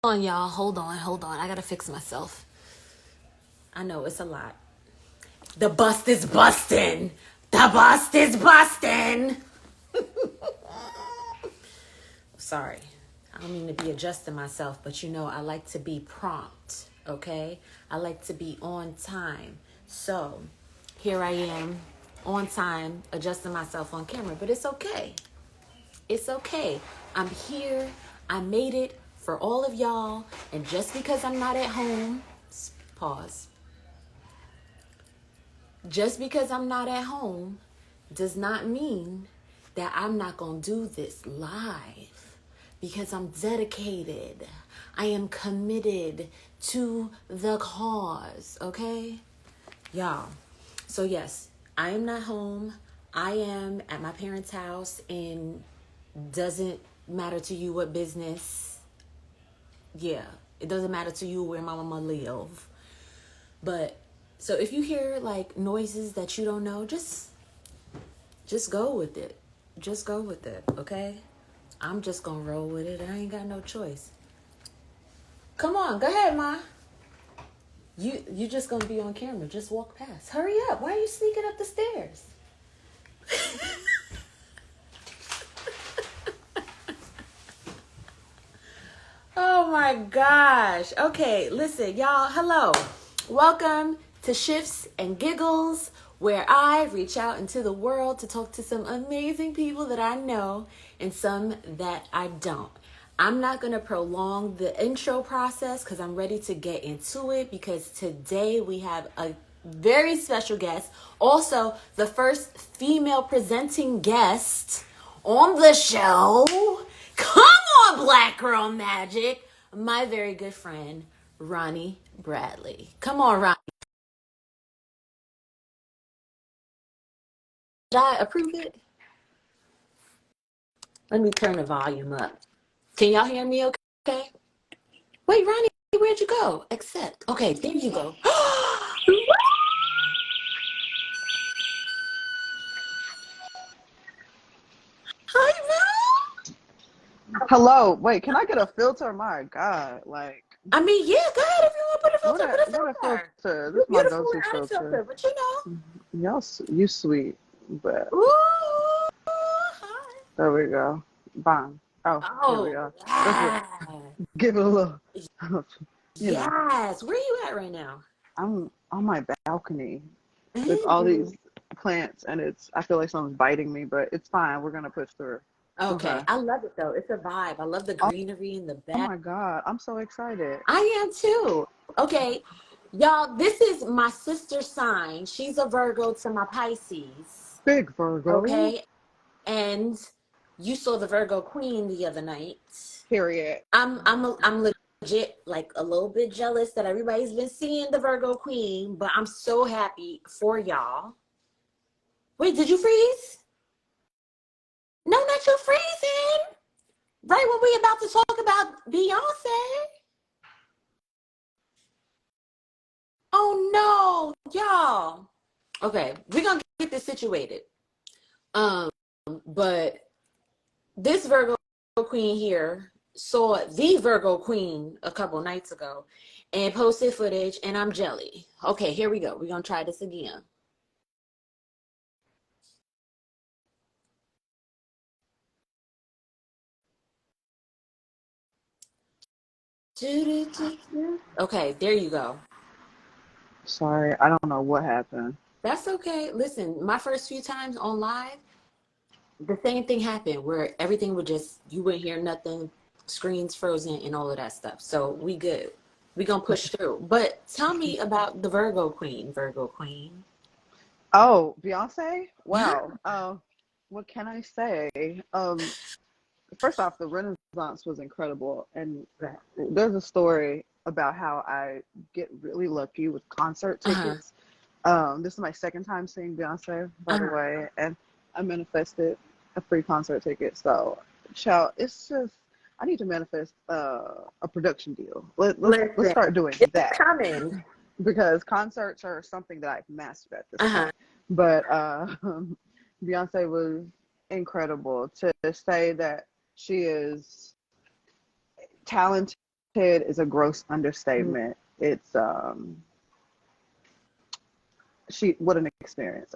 on, y'all. Hold on. I gotta fix myself. I know it's a lot. The bust is busting. The bust is busting. Sorry. I don't mean to be adjusting myself, but you know, I like to be prompt, okay? I like to be on time. So, here I am, on time, adjusting myself on camera, but it's okay. It's okay. I'm here. I made it for all of y'all. And just because I'm not at home, pause. Just because I'm not at home does not mean that I'm not going to do this live, because I'm dedicated. I am committed to the cause, okay? Y'all. So yes, I am not home. I am at my parents' house, and doesn't matter to you what business. Yeah, it doesn't matter to you where my mama live. But so if you hear like noises that you don't know, just go with it. Just go with it, okay? I'm just gonna roll with it. I ain't got no choice. Come on, go ahead, Ma. You just gonna be on camera. Just walk past. Hurry up. Why are you sneaking up the stairs? Oh my gosh. Okay, listen, y'all. Hello. Welcome to Shifts and Giggles, where I reach out into the world to talk to some amazing people that I know and some that I don't. I'm not going to prolong the intro process because I'm ready to get into it, because today we have a very special guest. Also, the first female presenting guest on the show. Come on, Black Girl Magic. My very good friend, Roni Bradley. Come on, Roni. Did I approve it? Let me turn the volume up. Can y'all hear me okay? Wait, Roni, where'd you go? Accept. Okay, there you go. Hi, Mel. Hello. Wait, can I get a filter? My God, like I mean, yeah, go ahead if you want to put a filter, put a what a filter. filter. This You're is my beautiful go-to without a filter. filter, but you know. You sweet, but Ooh, hi. there we go. Bang. Oh, here we Oh, go. Let's yeah. give it a little. You know, Yes. Where are you at right now? I'm on my balcony with all Mm. these plants, and I feel like someone's biting me, but it's fine. We're gonna push through. Okay. Okay. I love it though. It's a vibe. I love the Oh, greenery in the oh back. my God, I'm so excited. I am too. Okay. Y'all, this is my sister's sign. She's a Virgo to my Pisces. Big Virgo. Okay. And you saw the Virgo Queen the other night. Period. I'm legit like a little bit jealous that everybody's been seeing the Virgo Queen, but I'm so happy for y'all. Wait, did you freeze? No, not you freezing. Right when we about to talk about Beyonce. Oh no, y'all. Okay, we're gonna get this situated. Um, but this Virgo Queen here saw the Virgo Queen a couple nights ago and posted footage, and I'm jelly. Okay, here we go. We're gonna try this again. Okay, there you go. Sorry, I don't know what happened. That's okay. Listen, my first few times on live, the same thing happened where everything would just, you wouldn't hear nothing, screens frozen and all of that stuff. So we good. We gonna push through. But tell me about the Virgo Queen, Virgo Queen. Oh, Beyonce? Yeah. Wow. What can I say? First off, the Renaissance was incredible, and there's a story about how I get really lucky with concert Uh-huh. tickets. This is my second time seeing Beyonce, by the Uh-huh. way, and I manifested a free concert ticket. So, child, it's just I need to manifest a production deal. Let's Listen, start doing it's that, coming. because concerts are something that I've mastered at this Uh-huh. point. But Beyonce was incredible. To say that she is talented is a gross understatement. It's what an experience.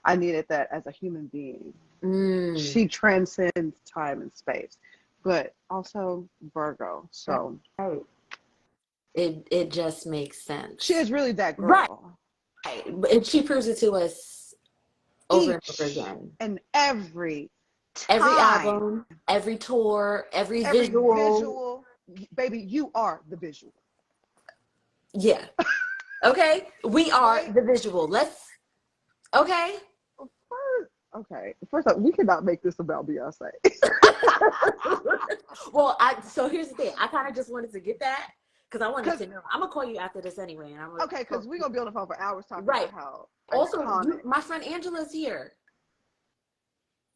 I needed that as a human being. She transcends time and space, but also Virgo. So right. It just makes sense. She is really that girl. Right. And she proves it to us over and over again. And every album, every tour, every visual. Baby, you are the visual. Yeah. Okay. We are the visual. Okay. First off, we cannot make this about Beyonce. Well, so here's the thing. I kind of just wanted to get that because I wanted to know. I'm gonna call you after this anyway, and because we're gonna be on the phone for hours talking about how. Also, my friend Angela's here.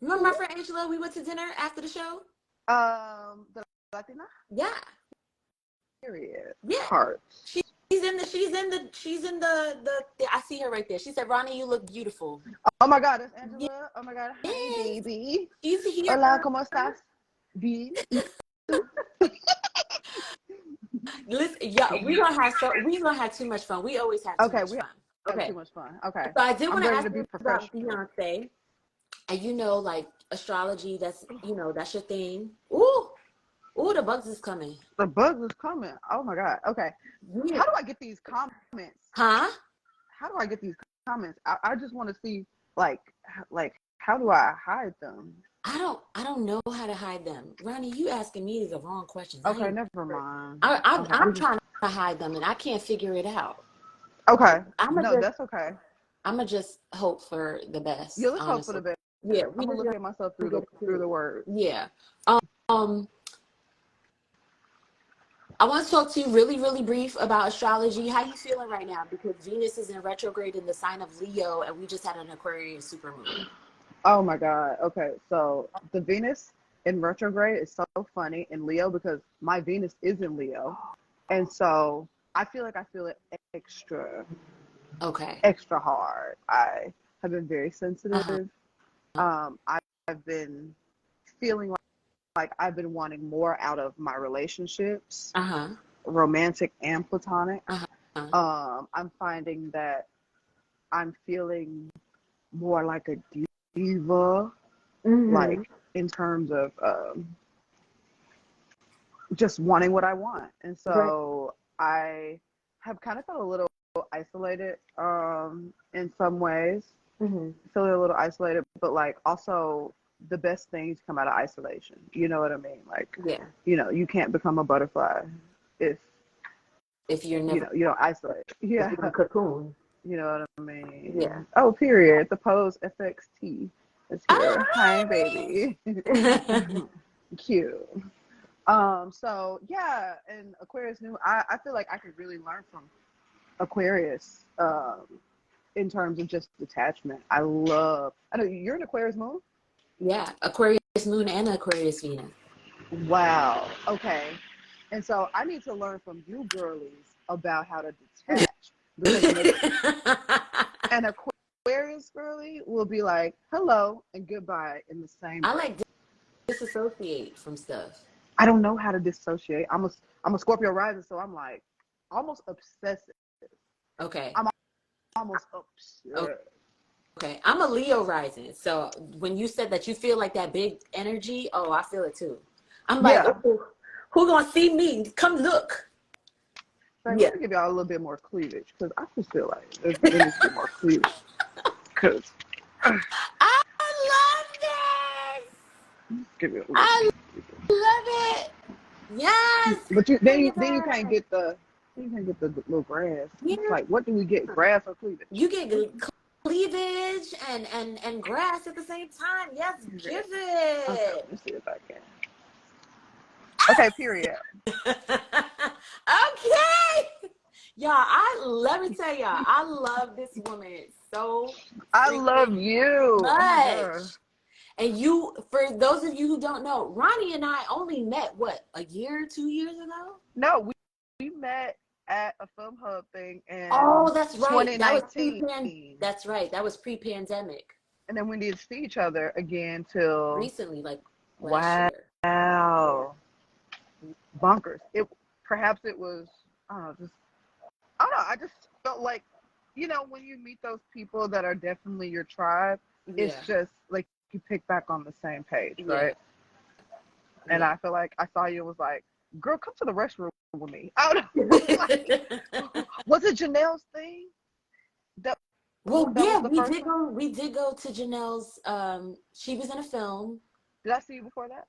Remember my friend Angela? We went to dinner after the show. The Latina. Yeah. Period. Yeah. Heart. She's in the. I see her right there. She said, "Ronnie, you look beautiful." Oh my God, that's Angela. Yeah. Oh my God, hi baby. She's here. Hola, ¿cómo estás? Bien. Listen, yeah, we're gonna have too much fun. We always have too much fun. Okay, too much fun. Okay. So I did want to ask you about Beyonce, and like astrology. That's that's your thing. Ooh, the bugs is coming. The bugs is coming. Oh my God. Okay. Yeah. How do I get these comments? Huh? How do I get these comments? I just want to see like how do I hide them? I don't know how to hide them. Ronnie, you asking me the wrong questions. Okay, never mind. I'm trying to hide them and I can't figure it out. Okay. That's okay. I'm gonna just hope for the best. Yeah, let's hope for the best. Yeah, I'm gonna look at myself through the words. Yeah. I want to talk to you really, really brief about astrology. How you feeling right now? Because Venus is in retrograde in the sign of Leo, and we just had an Aquarius supermoon. Oh my God. Okay, so the Venus in retrograde is so funny in Leo because my Venus is in Leo, and so I feel it extra hard. I have been very sensitive. I've been feeling like I've been wanting more out of my relationships, romantic and platonic. I'm finding that I'm feeling more like a diva, like in terms of just wanting what I want. And so I have kind of felt a little isolated in some ways, feeling a little isolated, but like also the best things come out of isolation. You know what I mean? Like, you can't become a butterfly if you're never, you don't isolate. Yeah. Cocoon. You know what I mean? Yeah. Oh, period. The Pose FXT is here. Hi, baby. Cute. So yeah, and Aquarius new. I feel like I could really learn from Aquarius in terms of just detachment. I know you're an Aquarius moon. Yeah, Aquarius moon and Aquarius Venus. Wow. Okay. And so I need to learn from you girlies about how to detach. Because an Aquarius girly will be like, hello and goodbye in the same breath. I like disassociate from stuff. I don't know how to dissociate. I'm a Scorpio rising, so I'm like almost obsessive. Okay. I'm almost obsessed. Okay, I'm a Leo rising. So when you said that you feel like that big energy, I feel it too. I'm like, who gonna see me? Come look. Let me give y'all a little bit more cleavage because I just feel like there needs to be more cleavage. Because I love this. I love it. Yes. But then you can't get the little grass. Yeah. It's like, what do we get? Grass or cleavage? You get cleavage and grass at the same time. Yes, give it. Okay, let me see if I can. Okay, period. Okay. Y'all, let me tell y'all, I love this woman so I love you much. And you, for those of you who don't know, Roni and I only met, a year, 2 years ago? No, we met at a film hub thing in that's right. That was that's right. That was pre-pandemic. And then we didn't see each other again till recently, like last year. Wow. Bonkers. perhaps it was, I don't know, I just felt like, when you meet those people that are definitely your tribe, it's Yeah. just like you pick back on the same page, Yeah. right? And Yeah. I feel like I saw you and was like, girl, come to the restroom with me. I don't know. Like, was it Janelle's thing? That Well, that yeah, was the first one? we did go to Janelle's, she was in a film. Did I see you before that?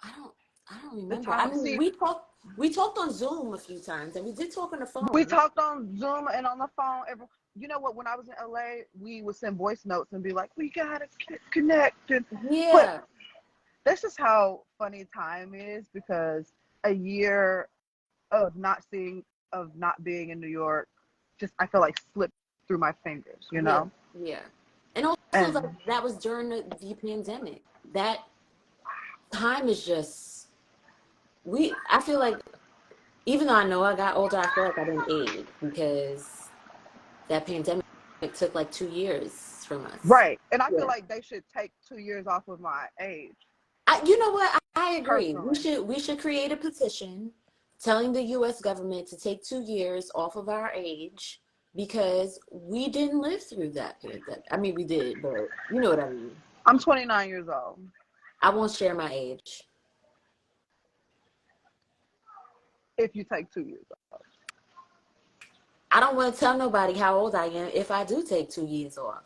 I don't I don't The remember. I time, mean, see, we talked on Zoom a few times, and we did talk on the we phone. talked on Zoom and on the phone. You know what? When I was in LA, we would send voice notes and be like, "We gotta connect." But Yeah. that's just how funny time is, because a year of not being in New York, just I feel like slipped through my fingers. Yeah. Yeah. And also, And like, that was during the pandemic. That time is just, I feel like, even though I know I got older, I feel like I didn't age, because that pandemic took like 2 years from us. right, and I feel Yeah. like they should take 2 years off of my age, You know what? I agree. personally. We should create a petition telling the US government to take 2 years off of our age, because we didn't live through that pandemic. I mean, we did, but you know what I mean. I'm 29 years old. I won't share my age. If you take 2 years off, I don't want to tell nobody how old I am if I do take 2 years off.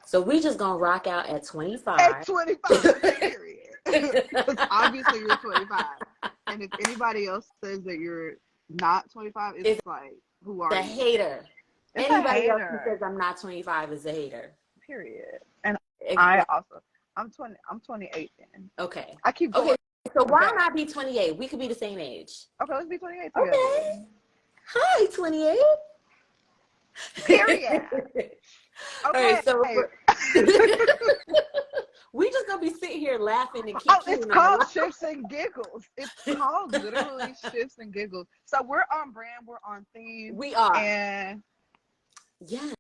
So we just gonna rock out at 25. at 25, period. Because obviously you're 25, and if anybody else says that you're not 25, it's like, who are The you? hater. It's a Anybody else who hater, says I'm not 25 is a hater. period. And Exactly. I'm 20. I'm 28 then. Okay. I keep going Okay. So why back. not be 28? We could be the same age. Okay, let's be 28 together. Okay. Hi, 28. Period. All Okay. right, so we just gonna be sitting here laughing and Oh, it's kicking on called the Shifts and Giggles. It's called literally Shifts and Giggles. So we're on brand. We're on theme. We are. And Yes.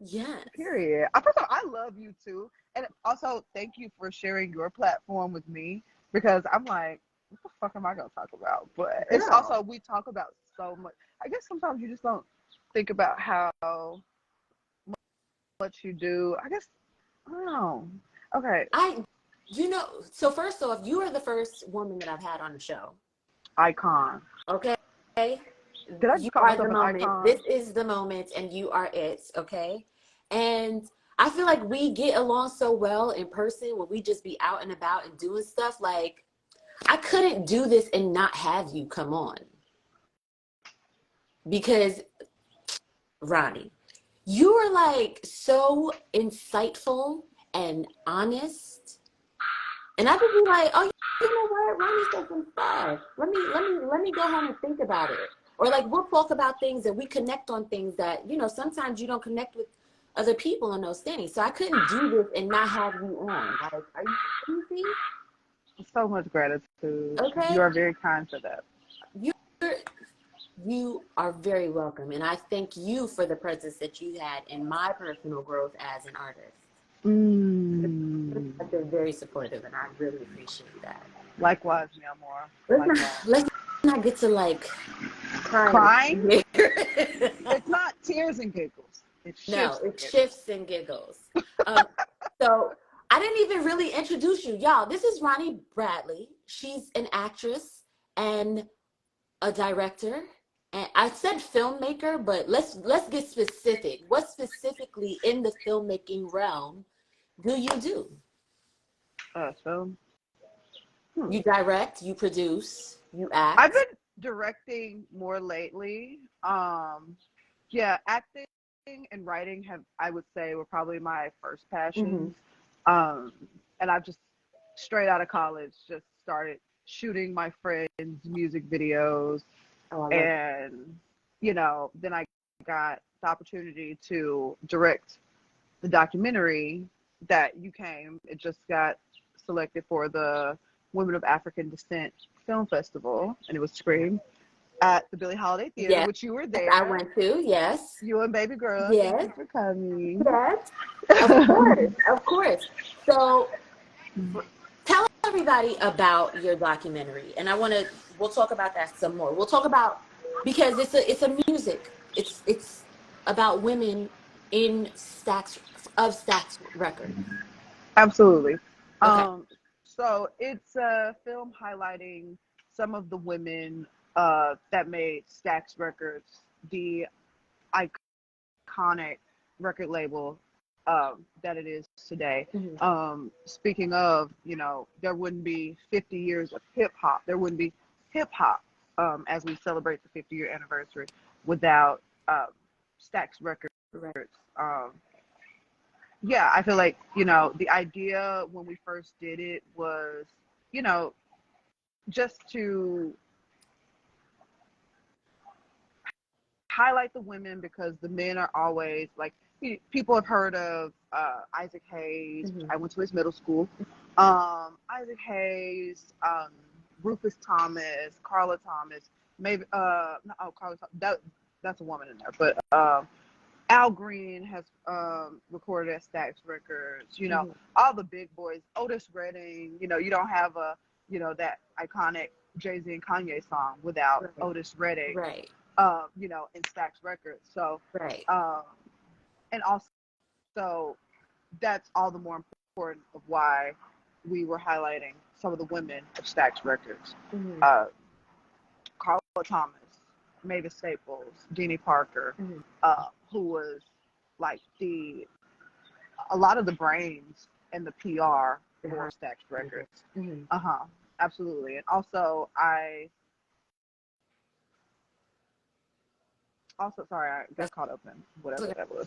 Yes. period. First of all, I love you too. And also, thank you for sharing your platform with me, because I'm like, what the fuck am I going to talk about? But it's Girl. also, we talk about so much. I guess sometimes you just don't think about how much you do. I guess, I don't know. Okay. So first off, you are the first woman that I've had on the show. Icon. Okay? Did I You just call are the myself an moment. icon? This is the moment, and you are it, okay? And I feel like we get along so well in person when we just be out and about and doing stuff. Like, I couldn't do this and not have you come on. Because, Roni, you are like so insightful and honest. And I just be like, oh, you know what? Roni said some stuff. Let me go home and think about it. Or like, we'll talk about things and we connect on things that, sometimes you don't connect with other people in those things. So I couldn't do this and not have you on. Like, are you crazy? So much gratitude. Okay. You are very kind for that. You are very welcome. And I thank you for the presence that you had in my personal growth as an artist. I've been very supportive, and I really appreciate that. Likewise, mi amor. Let's not get to like crying. It's not tears and giggles. It's shifts and giggles. So I didn't even really introduce you, y'all. This is Roni Bradley. She's an actress and a director. And I said filmmaker, but let's get specific. What specifically in the filmmaking realm do you do? Film. You direct, you produce, you act. I've been directing more lately. Yeah, acting and writing I would say, were probably my first passions. And I've just straight out of college just started shooting my friends' music videos. And then I got the opportunity to direct the documentary that it just got selected for the Women of African Descent Film Festival, and it was screened at the Billie Holiday Theater, which you were there. I went to, yes. You and baby girl, yes. Thank you for coming. Yes, of course. So tell everybody about your documentary, and I want to we'll talk about that some more. We'll talk about, because it's a music. It's about women in Stax records. Absolutely. Okay. So it's a film highlighting some of the women that made Stax Records the iconic record label that it is today. Speaking of, you know, there wouldn't be 50 years of hip hop. There wouldn't be hip hop as we celebrate the 50-year anniversary without Stax Records. Right. Yeah, I feel like, you know, the idea when we first did it was, you know, just to highlight the women, because the men are always like, people have heard of Isaac Hayes. I went to his middle school. Isaac Hayes, Rufus Thomas, Carla Thomas, maybe Carla Thomas, that's a woman in there, but Al Green has recorded at Stax Records. You know, all the big boys, Otis Redding. You know, you don't have a, you know, that iconic Jay-Z and Kanye song without Otis Redding. Right. You know, in Stax Records. So, Right. And also that's all the more important of why we were highlighting some of the women of Stax Records. Carla Thomas, Mavis Staples, Jeannie Parker, who was like a lot of the brains and the PR for Stax Records. Absolutely. And also sorry, I got caught up in whatever that was.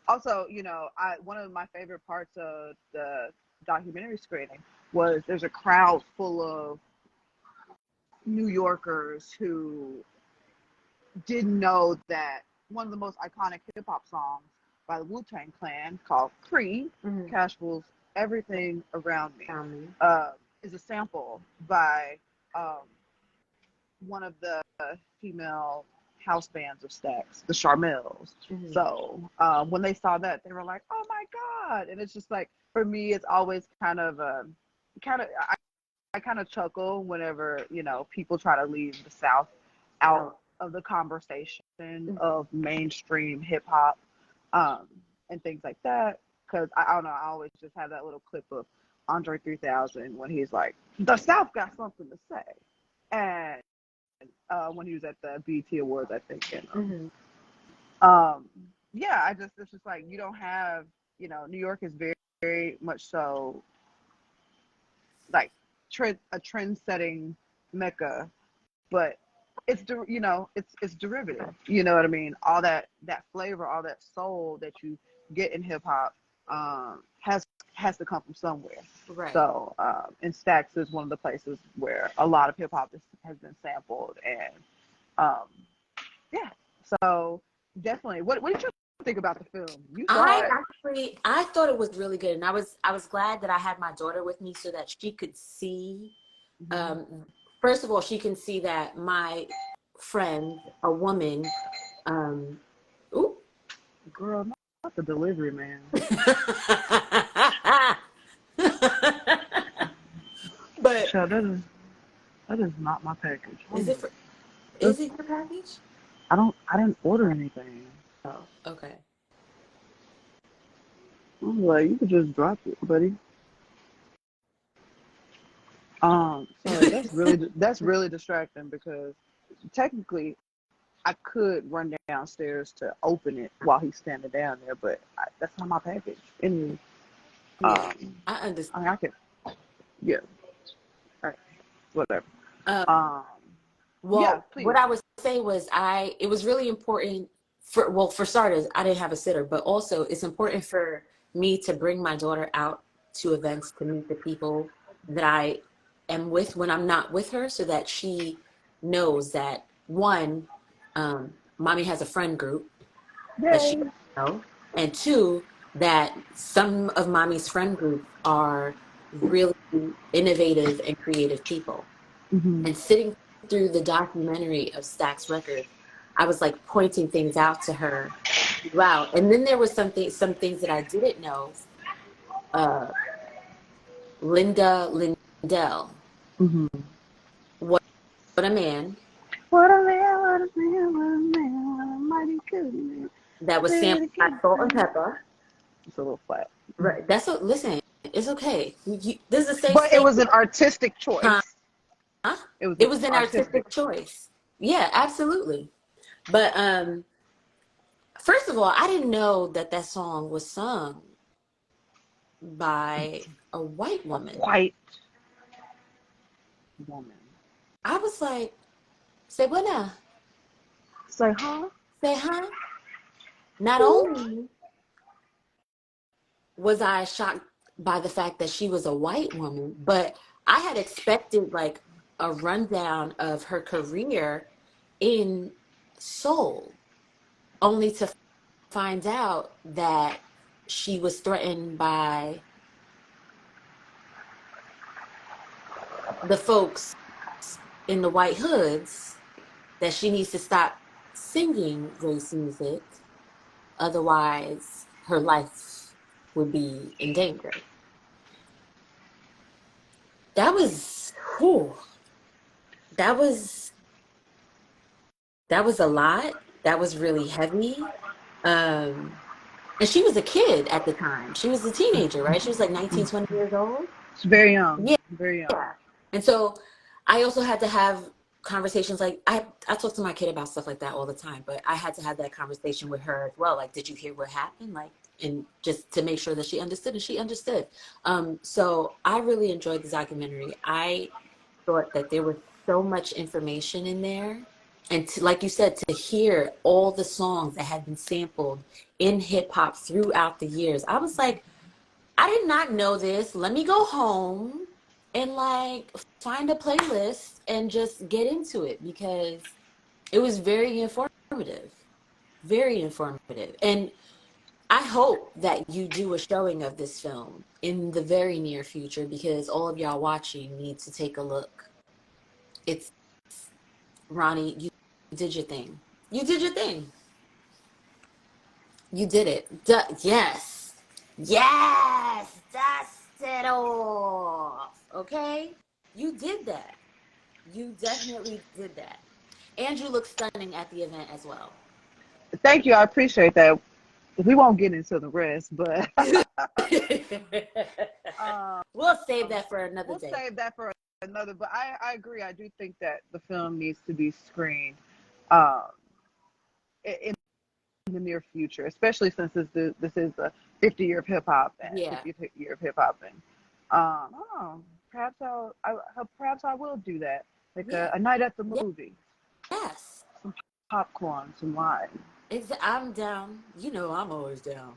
Also, you know, one of my favorite parts of the documentary screening was there's a crowd full of New Yorkers who didn't know that one of the most iconic hip hop songs by the Wu-Tang Clan, called Creed, Cashful's "Everything Around Me," is a sample by one of the female house bands of Stax, the Charmels. So when they saw that, they were like, "Oh my God!" And it's just like, for me, it's always kind of I kind of chuckle whenever, you know, people try to leave the South out of the conversation of mainstream hip hop and things like that. Because I don't know, I always just have that little clip of Andre 3000 when he's like, "The South got something to say," and when he was at the BET Awards, I think. And, yeah, it's just like, you don't have, you know, New York is very, very much so like a trend-setting mecca, but it's, you know, it's derivative. You know what I mean? All that flavor, all that soul that you get in hip hop has to come from somewhere. Right. So, and Stax is one of the places where a lot of hip hop has been sampled, and yeah. So definitely, what did you think about the film? You saw it. I thought it was really good, and I was glad that I had my daughter with me so that she could see. First of all, she can see that my friend, a woman, ooh, Girl, not the delivery man. But Child, that is not my package. is it your package? I didn't order anything. Oh, okay. I'm like, you could just drop it, buddy. Sorry, that's really distracting, because technically I could run downstairs to open it while he's standing down there, but that's not my package. Anyway, I understand. I mean, I can, yeah. All right, whatever. Well, yeah, please. what I would say was it was really important for starters, I didn't have a sitter, but also it's important for me to bring my daughter out to events to meet the people that I am with when I'm not with her, so that she knows that, one, mommy has a friend group that she doesn't know, and two, that some of mommy's friend groups are really innovative and creative people. And sitting through the documentary of Stax Records, I was like pointing things out to her. Wow. And then there was some things that I didn't know. Linda Lindell. What a Man. What a man, what a man, what a man, what a mighty good man. That was sampled by Salt and Pepper. It's a little flat. Right. That's what. Listen, it's okay. This is a safe But it space. was an artistic Huh? choice. It was It an was an artistic artistic choice. Yeah, absolutely. But first of all, I didn't know that that song was sung by a white woman. white woman. I was like, say what now? Say, huh? Say huh? Not only was I shocked by the fact that she was a white woman, but I had expected like a rundown of her career in soul, only to find out that she was threatened by the folks in the white hoods that she needs to stop singing race music, otherwise her life would be in danger. That was, whew, that was that was a lot. That was really heavy. Um, and she was a kid at the time. She was a teenager, right? She was like 19, 20 years old. It's very young. Yeah. Very young. Yeah. And so I also had to have conversations like I talk to my kid about stuff like that all the time, but I had to have that conversation with her as well. Like, did you hear what happened? Like, and just to make sure that she understood, and she understood. So I really enjoyed the documentary. I thought that there was so much information in there. And to, like you said, to hear all the songs that had been sampled in hip hop throughout the years, I was like, I did not know this. Let me go home and like find a playlist and just get into it because it was very informative. Very informative. And I hope that you do a showing of this film in the very near future because all of y'all watching need to take a look. It's Roni, you did your thing. You did your thing. You did it. Yes. Yes. Dust it off. Okay? You did that. You definitely did that. And you look stunning at the event as well. Thank you. I appreciate that. We won't get into the rest, but We'll save that for another we'll day. save that for another. But I agree. I do think that the film needs to be screened um, in the near future, especially since this is the 50-year of hip hop and Yeah. 50th year of hip hop, and perhaps perhaps I will do that, like Yeah. a night at the movie, Yes. some popcorn, some wine. I'm down. You know I'm always down.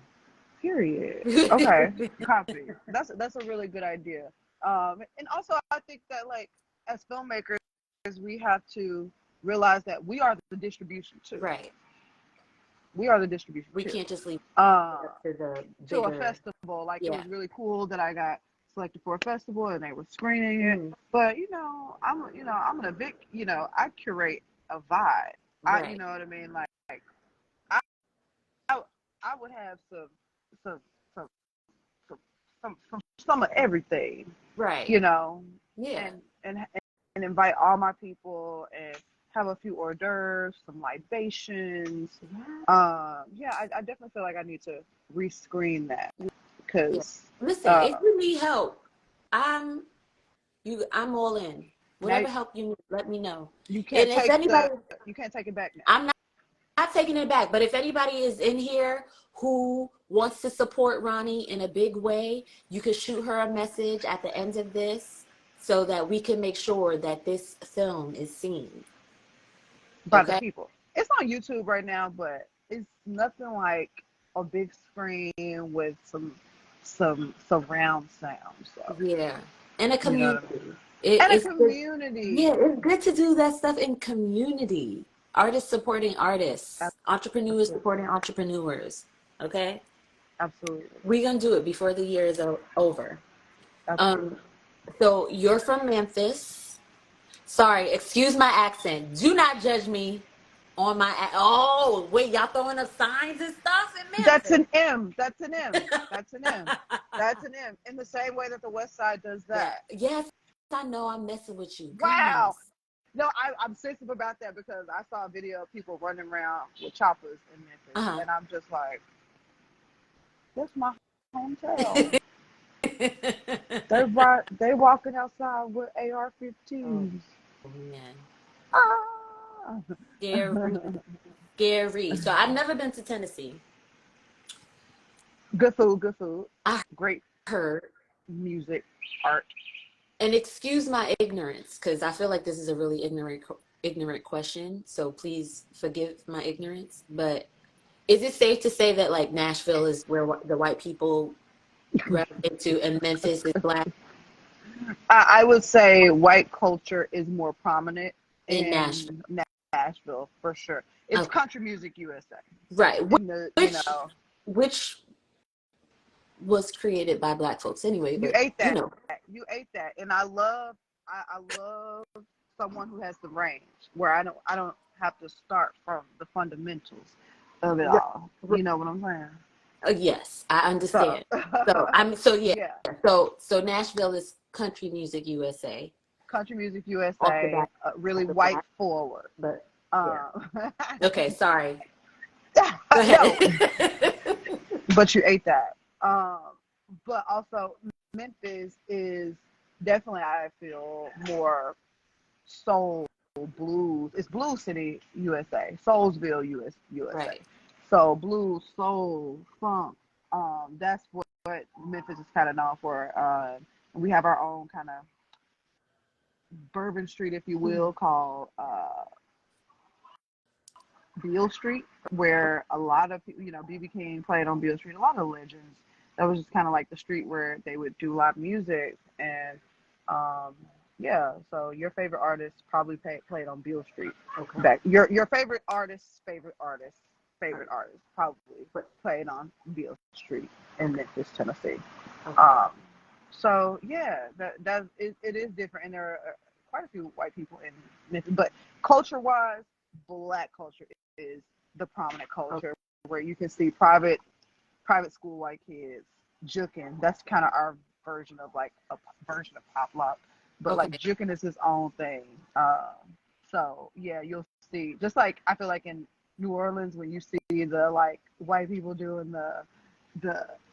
Period. Okay, copy. That's a really good idea. And also I think that like as filmmakers, we have to realize that we are the distribution too. Right. We are the distribution We too. can't just leave it Uh, up to the to a bigger. festival. Like it Yeah. was really cool that I got selected for a festival and they were screening it. Mm, But I'm a big I curate a vibe. You right. know what I mean? Like I I, I would have some some some of everything, Right. you know, Yeah. and invite all my people and have a few hors d'oeuvres, some libations. Yeah, I definitely feel like I need to rescreen that Yeah. because Listen, if you need help, I'm I'm all in. now Whatever help you need, let me know. you And can't if take anybody, it back now. I'm not taking it back, but if anybody is in here who wants to support Roni in a big way, you could shoot her a message at the end of this so that we can make sure that this film is seen. By the Okay? people. It's on YouTube right now, but it's nothing like a big screen with some surround sound. So Yeah. And a you know what I mean. community. And a It's good. Yeah, community. it's good to do that stuff in community. Artists supporting artists, entrepreneurs Absolutely. supporting entrepreneurs. Okay? Absolutely. We're gonna do it before the year is over. Absolutely. Um, so you're from Memphis. Sorry, excuse my accent. Do not judge me on my oh wait, y'all throwing up signs and stuff in That's Memphis. an M. That's an M. That's an M. That's an M. In the same way that the West Side does Yeah, that. yes, I know I'm messing with you. Wow. Goodness. No, I'm sensitive about that because I saw a video of people running around with choppers in Memphis, Uh-huh. and I'm just like, "That's my hometown." They walking outside with Oh AR-15s. man. Ah. Scary. Scary. So I've never been to Tennessee. Good food, good food, I great heard, music, art. and excuse my ignorance, because I feel like this is a really ignorant question. So please forgive my ignorance. But is it safe to say that like Nashville is where the white people gravitate to, and Memphis is black I would say white culture is more prominent in Nashville? in Nashville for sure. It's Okay. country music USA. Right. In the Which was created by black folks anyway, you but ate you that. know. You ate that, and I love someone who has the range where I don't have to start from the fundamentals of it Right. all. You know what I'm saying? Yes, I So understand. So yeah. yeah, So Nashville is country music USA country music off the USA, back really of the white black, forward. but yeah. Um, Okay, sorry. Go no, ahead. but you ate that. But also Memphis is definitely, I feel, more soul blues. It's Blues City, USA, Soulsville, USA. Right. So blues, soul, funk. That's what Memphis is kind of known for. We have our own kind of Bourbon Street, if you Mhm. will, called Beale Street, where a lot of people, BB King played on Beale Street. A lot of legends. That was just kind of like the street where they would do live music, and um, yeah. So your favorite artist probably played on Beale Street. Okay. Back your favorite Right. artist probably But played on Beale Street in okay. Memphis, Tennessee. Okay. Um, so yeah, it is different, and there are quite a few white people in Memphis, but culture wise, black culture is the prominent Okay. culture where you can see private school white kids juking. That's kind of our version of like a version of pop lock, but like Okay. juking is his own thing. So yeah, you'll see. Just like I feel like in New Orleans when you see the like white people doing the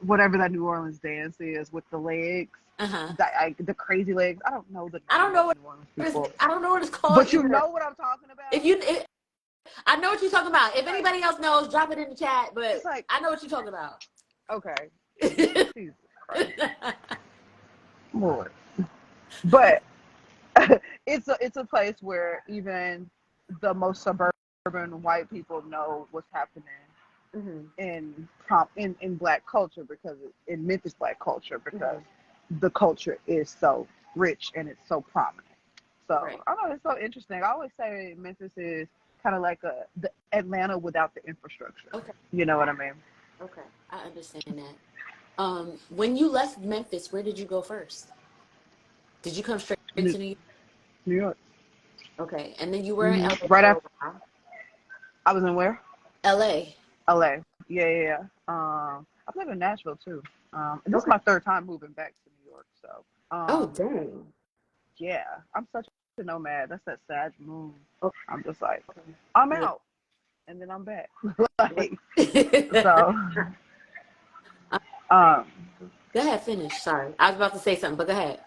whatever that New Orleans dance is with the legs, Uh-huh. the crazy legs. I don't know the I don't name of know what New Orleans people, I don't know what it's called but you either. know what I'm talking If about. you I know what you're talking about. If Like anybody else knows, drop it in the chat, it's but like I know what you're talking about. okay, Jesus Christ, Lord. But it's a place where even the most suburban white people know what's happening Hmm. in black culture because in Memphis black culture because Hmm. the culture is so rich and it's so prominent. So Right. I know it's so interesting. I always say Memphis is kind of like the Atlanta without the infrastructure. Okay. You know what I mean? Okay. I understand that. When you left Memphis, where did you go first? Did you come straight New, to New York? New York. Okay. And then you were in LA Right for a after while. I was in where? LA. LA. Yeah. I've lived in Nashville too. And this is Okay. my third time moving back to New York. So, Oh, dang. yeah, I'm such a nomad. That's that Sag moon. Okay. I'm just like, I'm Yeah. out and then I'm back. Right. like, so, um, Go ahead, finish. Sorry. I was about to say something, but go ahead.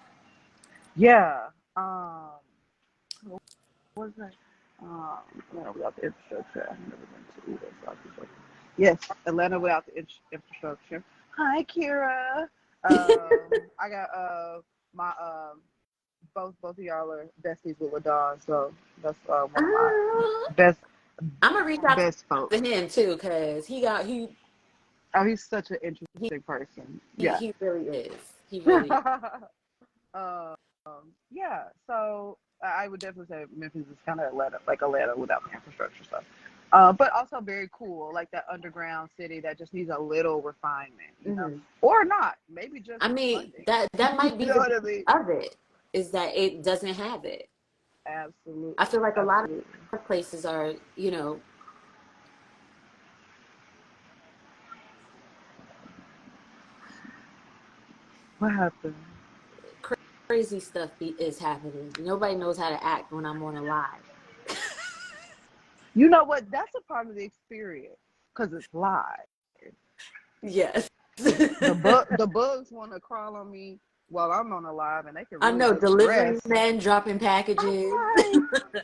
yeah. What was that? Atlanta without the infrastructure. I've never been to either. So yes, Atlanta without the infrastructure. Hi, Kira. I got my both of y'all are besties with LaDon, so that's one of my Uh, best I'm gonna reach out best to folks. him too, cause Oh, he's such an he interesting person. Yeah. he really is. He really. um, yeah. So I would definitely say Memphis is kind of Atlanta, like Atlanta without the infrastructure stuff. But also very cool, like that underground city that just needs a little refinement, Mhm. or not, maybe just I mean, funding. that You might be know the what I beauty mean? of it, is that it doesn't have it. I Absolutely, feel like a lot absolutely. of places are, What happened? crazy stuff is happening. Nobody knows how to act when I'm on a live. You know what? That's a part of the experience because it's live. Yes. The bugs want to crawl on me while I'm on a live, and they can I really know, just delivery rest. men dropping I'm packages. like,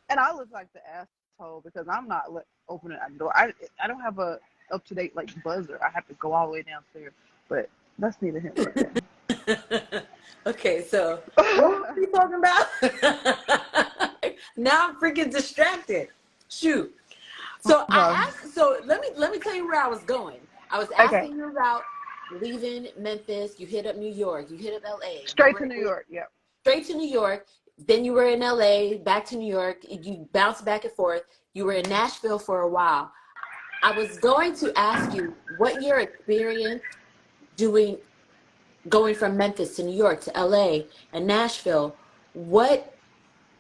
and I look like the asshole because I'm not opening the door. I don't have a up to date like buzzer. I have to go all the way downstairs. But that's neither here nor there. Okay, so what were we talking about? Now I'm freaking distracted. Shoot. So let me tell you where I was going. I was Okay. asking you about leaving Memphis. You hit up New York. You hit up LA. You Straight were to New York. Yep. straight to New York. Then you were in LA, back to New York. You bounced back and forth. You were in Nashville for a while. I was going to ask you what your experience going from Memphis to New York to LA and Nashville. What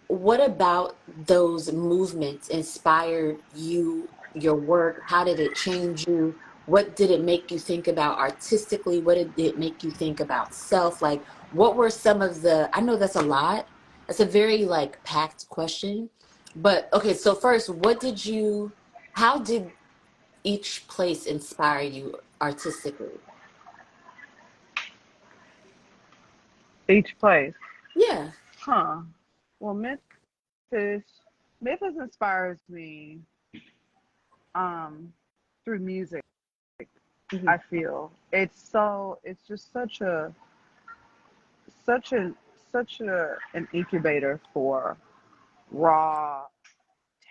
about those movements inspired you, your work? How did it change you? What did it make you think about artistically? What did it make you think about self? Like, what were some of I know that's a lot. That's a very like packed question. But okay, so first, how did each place inspire you artistically? Each place. Yeah. Huh. Well, Memphis. Memphis inspires me through music. Hmm. I feel it's just such a such an incubator for raw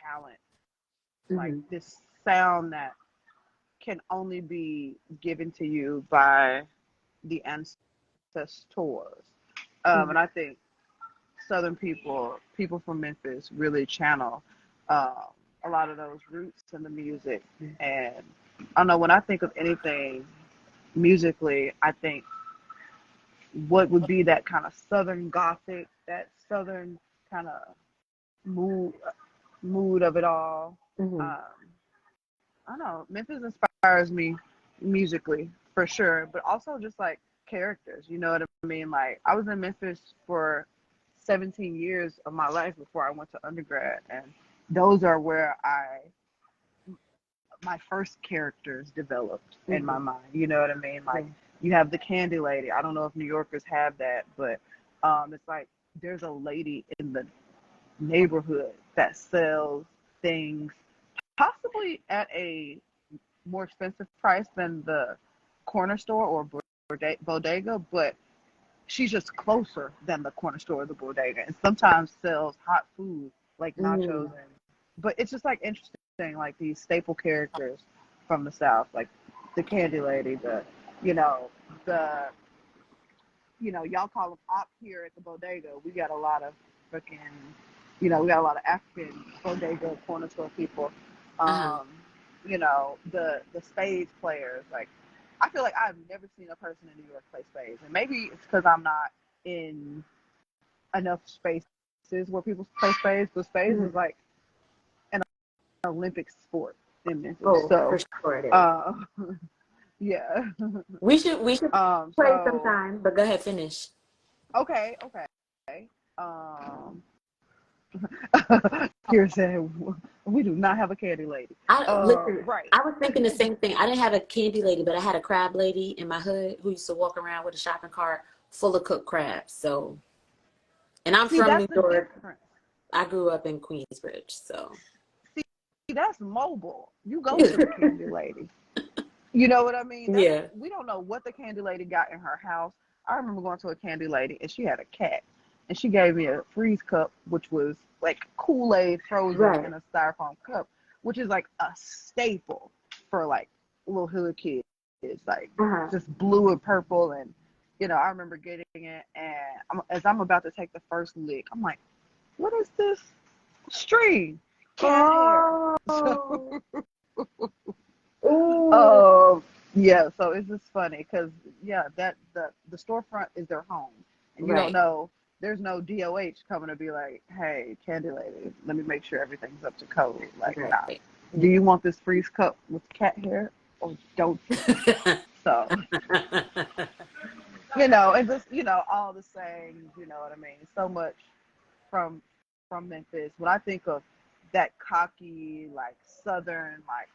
talent, like Hmm. this sound that can only be given to you by the ancestors. Hmm. And I think Southern people from Memphis, really channel um, a lot of those roots in the music. And I don't know, when I think of anything musically, I think what would be that kind of Southern Gothic, that Southern kind of mood mood of it all. Hmm. Um, I don't know. Memphis inspires me musically for sure, but also just like characters. You know what I mean? Like I was in Memphis for 17 years of my life before I went to undergrad, and those are where my first characters developed in my Hmm. mind. You know what I mean? Like Yeah. you have the candy lady. I don't know if New Yorkers have that, but it's like there's a lady in the neighborhood that sells things possibly at a more expensive price than the corner store or bodega, but she's just closer than the corner store or the bodega, and sometimes sells hot food like nachos. Mm. But it's just like interesting, like these staple characters from the South, like the candy lady, you know, the y'all call them op here at the bodega. We got a lot of freaking, we got a lot of African bodega corner store people. Uh-huh. Um, the spades players. Like, I feel like I've never seen a person in New York play spades, and maybe it's because I'm not in enough spaces where people play spades. But spades is Mhm. like an Olympic sport in Memphis. Oh, for So, sure it is. uh, yeah. We should play So sometime, but go ahead, finish. okay. Um, Kira said, we do not have a candy lady. Listen, Right. I was thinking the same thing. I didn't have a candy lady, but I had a crab lady in my hood who used to walk around with a shopping cart full of cooked crabs. So, and I'm See, from that's New the York. difference. I grew up in Queensbridge, so. See, that's mobile. You go to the candy lady. You know what I mean? Yeah. We don't know what the candy lady got in her house. I remember going to a candy lady and she had a cat. And she gave me a freeze cup, which was like Kool-Aid frozen Right. in a styrofoam cup, which is like a staple for like little hood kids. It's like Uh-huh. just blue and purple. And, I remember getting it. And as I'm about to take the first lick, I'm like, what is this string? Cat hair. Oh. So Ooh. Oh, yeah. So it's just funny because that the storefront is their home, and you don't Right. know. There's no DOH coming to be like, "Hey, candy lady, let me make sure everything's up to code." Like, nah. Right. Do Yeah. you want this freeze cup with cat hair, or don't you? So and just, all the sayings, you know what I mean? So much from Memphis. When I think of that cocky, like Southern, like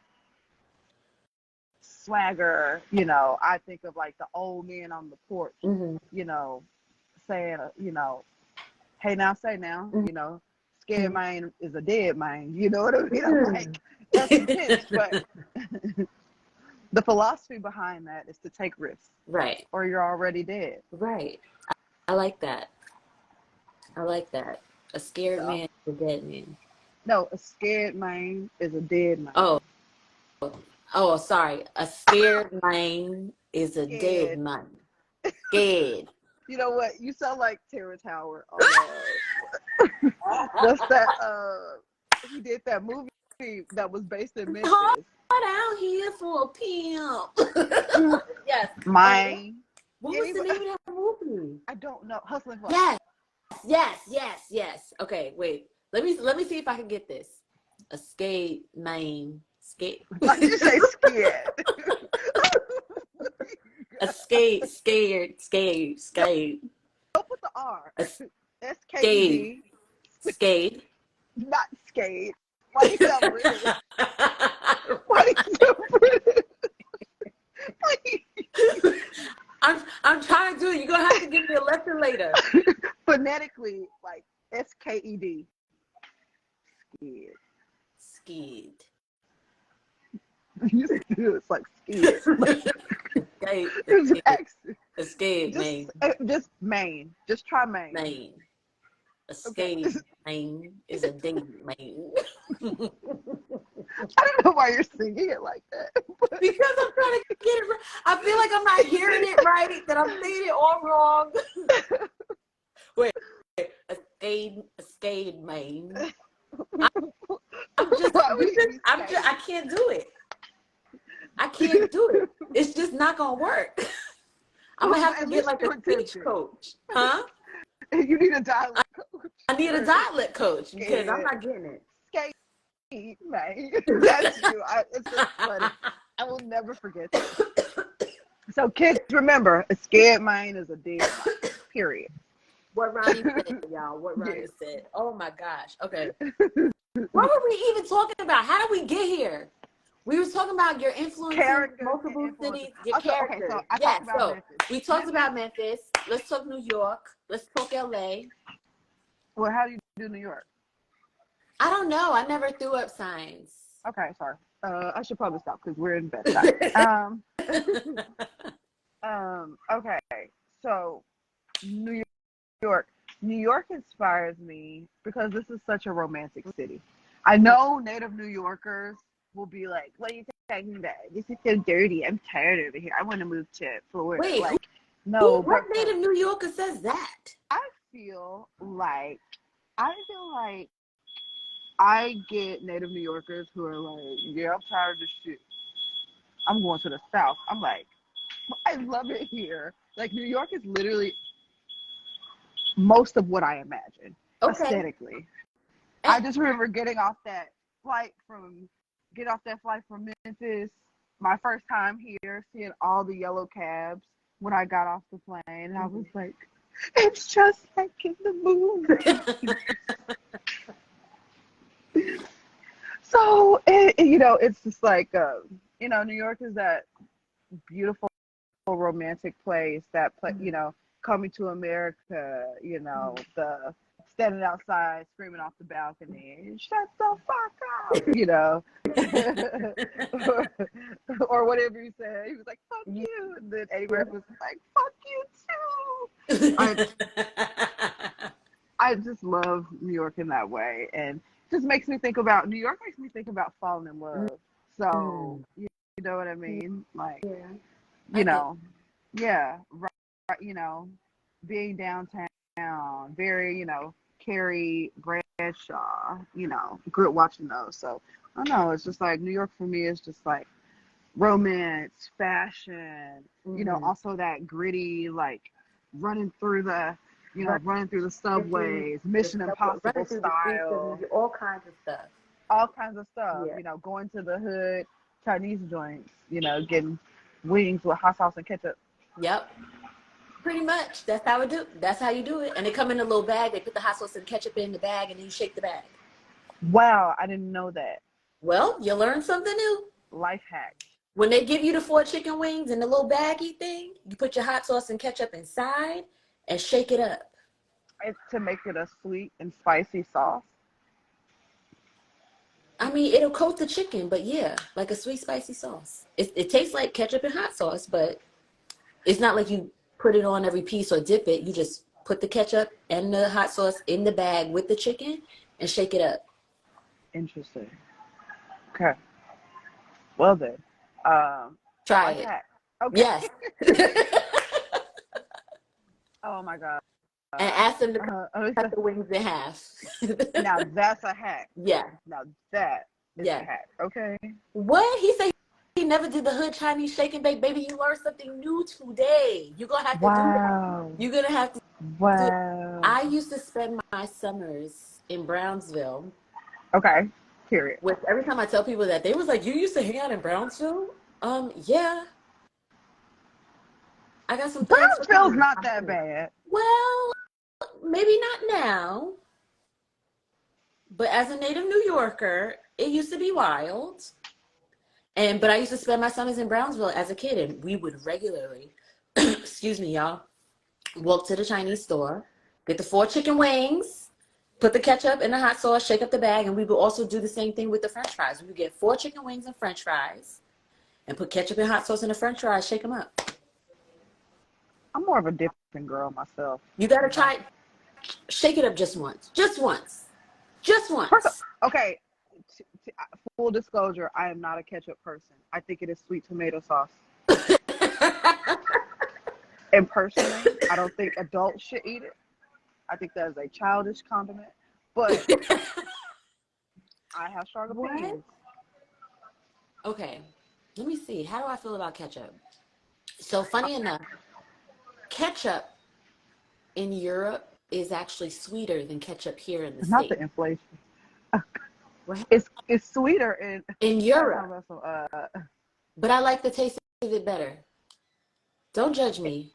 swagger, I think of like the old men on the porch, Mm-hmm. saying, hey now, say now, scared Mm-hmm. man is a dead man. You know what I mean? I'm like, that's intense, but the philosophy behind that is to take risks, Right. or you're already dead. Right. I like that. I like that. A scared So, man is a dead man. no, a scared man is a dead man. Oh, oh, sorry. A scared man is a dead Scared. man. Scared. You know what? You sound like Terrence Howard on what's that? He did that movie that was based in Hard Memphis. out here for a pimp. Yes. Mine. What was the Anybody? name of that movie? I don't know. Hustling for. Yes. Yes. Okay, wait. Let me see if I can get this. A skate man. Skate. Why did you say scared? A skate. Don't put the R. A skate. SKED. Skate. Not skate. Why do you sound British? Why do you sound British? I'm trying to do it. You're gonna have to give me a lesson later. Phonetically, like SKED. Scared. Skid. It's like scared. Skate. It's accent. A skate man. Just Maine. Just try Maine. Maine. A Okay. skate man is a date man. I don't know why you're singing it like that. But Because I'm trying to get it right. I feel like I'm not hearing it right, that I'm saying it all wrong. Wait, a skate man. I can't do it. I can't do it. It's just not gonna work. I'm gonna have to get like a speech coach. Huh? You need a dialect coach. I need a dialect coach because I'm not getting it. Skate, man. That's you. It's just funny. I will never forget that. So kids, remember, a scared man is a dead man. Period. What Roni said, y'all. What Roni Yes. said. Oh my gosh. Okay. What were we even talking about? How did we get here? We were talking about your influence in multiple cities, your character. So I talked about Memphis. We talked about Memphis. Let's talk New York. Let's talk LA. Well, how do you do New York? I don't know. I never threw up signs. Okay, sorry. I should probably stop because we're in bed. Okay. So New York. New York inspires me because this is such a romantic city. I know native New Yorkers will be like, what are you talking about? This is so dirty. I'm tired over here. I want to move to Florida. Wait, like, no. What native New Yorker says that? I feel like I get native New Yorkers who are like, yeah, I'm tired of this shit. I'm going to the South. I'm like, I love it here. Like, New York is literally most of what I imagine aesthetically. I just remember getting off that flight from Memphis, my first time here, seeing all the yellow cabs when I got off the plane, and I was like, it's just like in the movie. So, it's just like, New York is that beautiful romantic place that Coming to America, the standing outside screaming off the balcony, shut the fuck up, or whatever he said. He was like, fuck you. And then Eddie Murphy was like, fuck you too. I just love New York in that way. And it just makes me think about, New York makes me think about falling in love. So, you know what I mean? Like, right, being downtown, very, Carrie Bradshaw, grew up watching those. So I don't know, it's just like New York for me is just like romance, fashion, also that gritty, like running through the subways, Mission Impossible style, all kinds of stuff. Yeah. Going to the hood Chinese joints, getting wings with hot sauce and ketchup. Yep. Pretty much. That's how it do. That's how you do it. And they come in a little bag. They put the hot sauce and ketchup in the bag, and then you shake the bag. Wow, I didn't know that. Well, you learn something new. Life hack. When they give you the 4 chicken wings in the little baggy thing, you put your hot sauce and ketchup inside and shake it up. It's to make it a sweet and spicy sauce. I mean, it'll coat the chicken, but yeah, like a sweet, spicy sauce. It tastes like ketchup and hot sauce, but it's not like you put it on every piece or dip it. You just put the ketchup and the hot sauce in the bag with the chicken and shake it up. Interesting. Okay. Well then. Try Life it. hack. Okay. Yes. Oh my God. And ask them to Uh, cut the wings in half. now that's a hack. Yeah. Now that is Yeah. a hack. Okay. What? He said he never did the hood Chinese shake and bake. Baby, you learned something new today. You're going to have to do that. Wow. You're going to have to do it. Wow. I used to spend my summers in Brownsville. Okay. Period. With every time I tell people that, they was like, you used to hang out in Brownsville? Yeah. I got some things. Brownsville's not that bad. Well, maybe not now. But as a native New Yorker, it used to be wild. But I used to spend my summers in Brownsville as a kid, and we would regularly, excuse me, y'all, walk to the Chinese store, get the 4 chicken wings, put the ketchup in the hot sauce, shake up the bag, and we would also do the same thing with the French fries. We would get 4 chicken wings and French fries, and put ketchup and hot sauce in the French fries, shake them up. I'm more of a dipping girl myself. You gotta try, shake it up just once, just once. Okay. Full disclosure, I am not a ketchup person. I think it is sweet tomato sauce. And personally, I don't think adults should eat it. I think that is a childish condiment. But I have strong opinions. Okay, let me see. How do I feel about ketchup? So funny enough, ketchup in Europe is actually sweeter than ketchup here in the Not States. the inflation. It's sweeter in Europe. But I like the taste of it better. Don't judge me.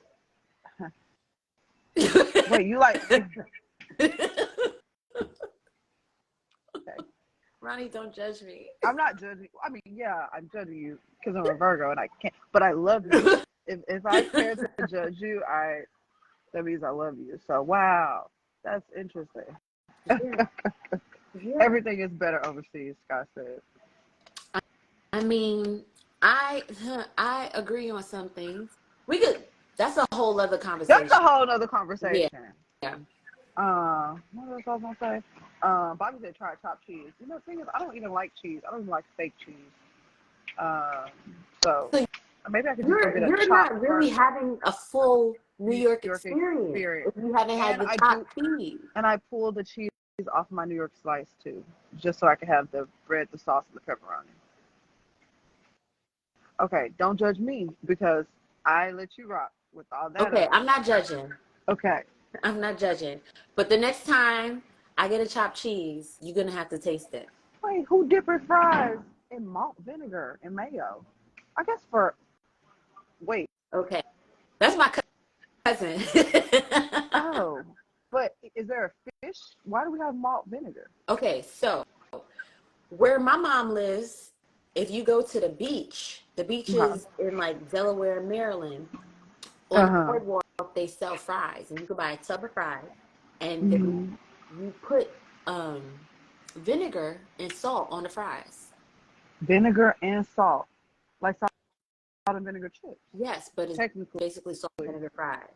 Wait, you like? Okay. Roni, don't judge me. I'm not judging. I mean, yeah, I'm judging you because I'm a Virgo and I can't. But I love you. If I care to judge you, that means I love you. So wow, that's interesting. Yeah. Yeah. Everything is better overseas, Scott said. I mean, I agree on some things. That's a whole other conversation. That's a whole other conversation. Yeah. What else I was gonna say? Bobby said try chopped cheese. You know, the thing is, I don't even like cheese. I don't even like fake cheese. So maybe I could just go get a chopped. You're not really having a full New York experience if you haven't had the chopped cheese. And I pulled the cheese off my New York slice too, just so I could have the bread, the sauce, and the pepperoni. Okay, don't judge me because I let you rock with all that. Okay, I'm not judging. Okay. I'm not judging. But the next time I get a chopped cheese, you're going to have to taste it. Wait, who dipping fries in malt vinegar and mayo? I guess wait. Okay. That's my cousin. Oh, but is there a fish? Why do we have malt vinegar? Okay, so where my mom lives, if you go to the beach is in like Delaware, Maryland. On the boardwalk, they sell fries, and you can buy a tub of fries, and you put vinegar and salt on the fries. Vinegar and salt, like salt and vinegar chips. Yes, but it's basically salt and vinegar fries.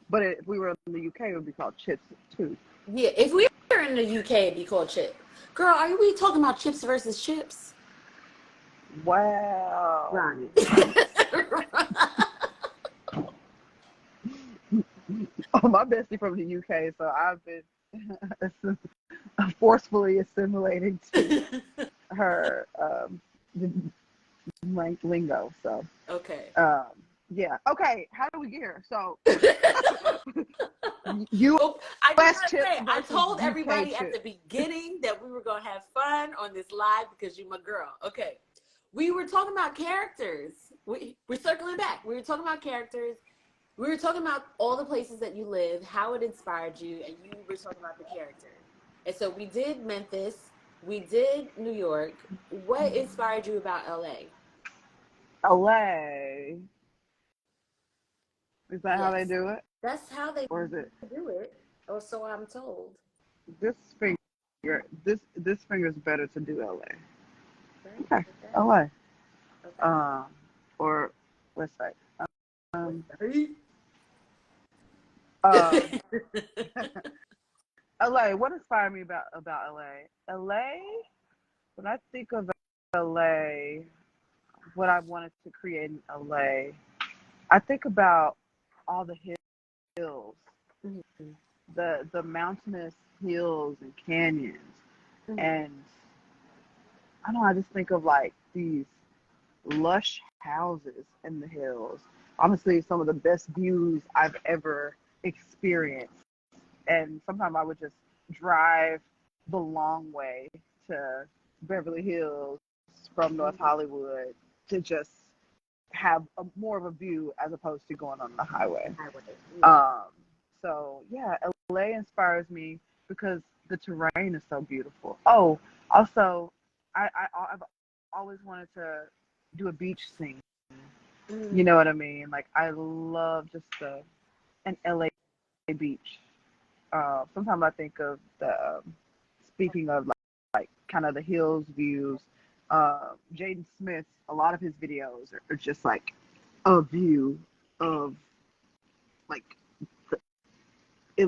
But if we were in the UK, it would be called chips too. Yeah, if we were in the UK, it'd be called chip. Girl, are we talking about chips versus chips? Wow. Ronnie. Oh, my bestie from the UK, so I've been forcefully assimilating to her lingo. So okay. Yeah. Okay. How do we get here? So you. I told everybody at the beginning that we were gonna have fun on this live because you're my girl. Okay. We were talking about characters. We're circling back. We were talking about characters. We were talking about all the places that you live, how it inspired you, and you were talking about the character. And so we did Memphis, we did New York. What inspired you about LA? LA. Is that how they Yes, do it? that's how they Or is it do it, or so I'm told. this finger? This finger is better to do LA. Right? Okay, Okay. LA. Okay. Or let's say. Um, Right. uh, LA. What inspired me about LA? LA. When I think of LA, what I wanted to create in LA, I think about all the hills, Mhm. the mountainous hills and canyons, Mhm. and I don't know. I just think of like these lush houses in the hills. Honestly, some of the best views I've ever experienced. And sometimes I would just drive the long way to Beverly Hills from North Mhm. Hollywood to just have more of a view as opposed to going on the highway. The highway. Yeah. Um, so yeah, LA inspires me because the terrain is so beautiful. Oh, also, I've always wanted to do a beach scene. You Mm. know what I mean? Like I love just an LA beach. Sometimes I think of the speaking of like kind of the hills views. Jaden Smith, a lot of his videos are just like a view of like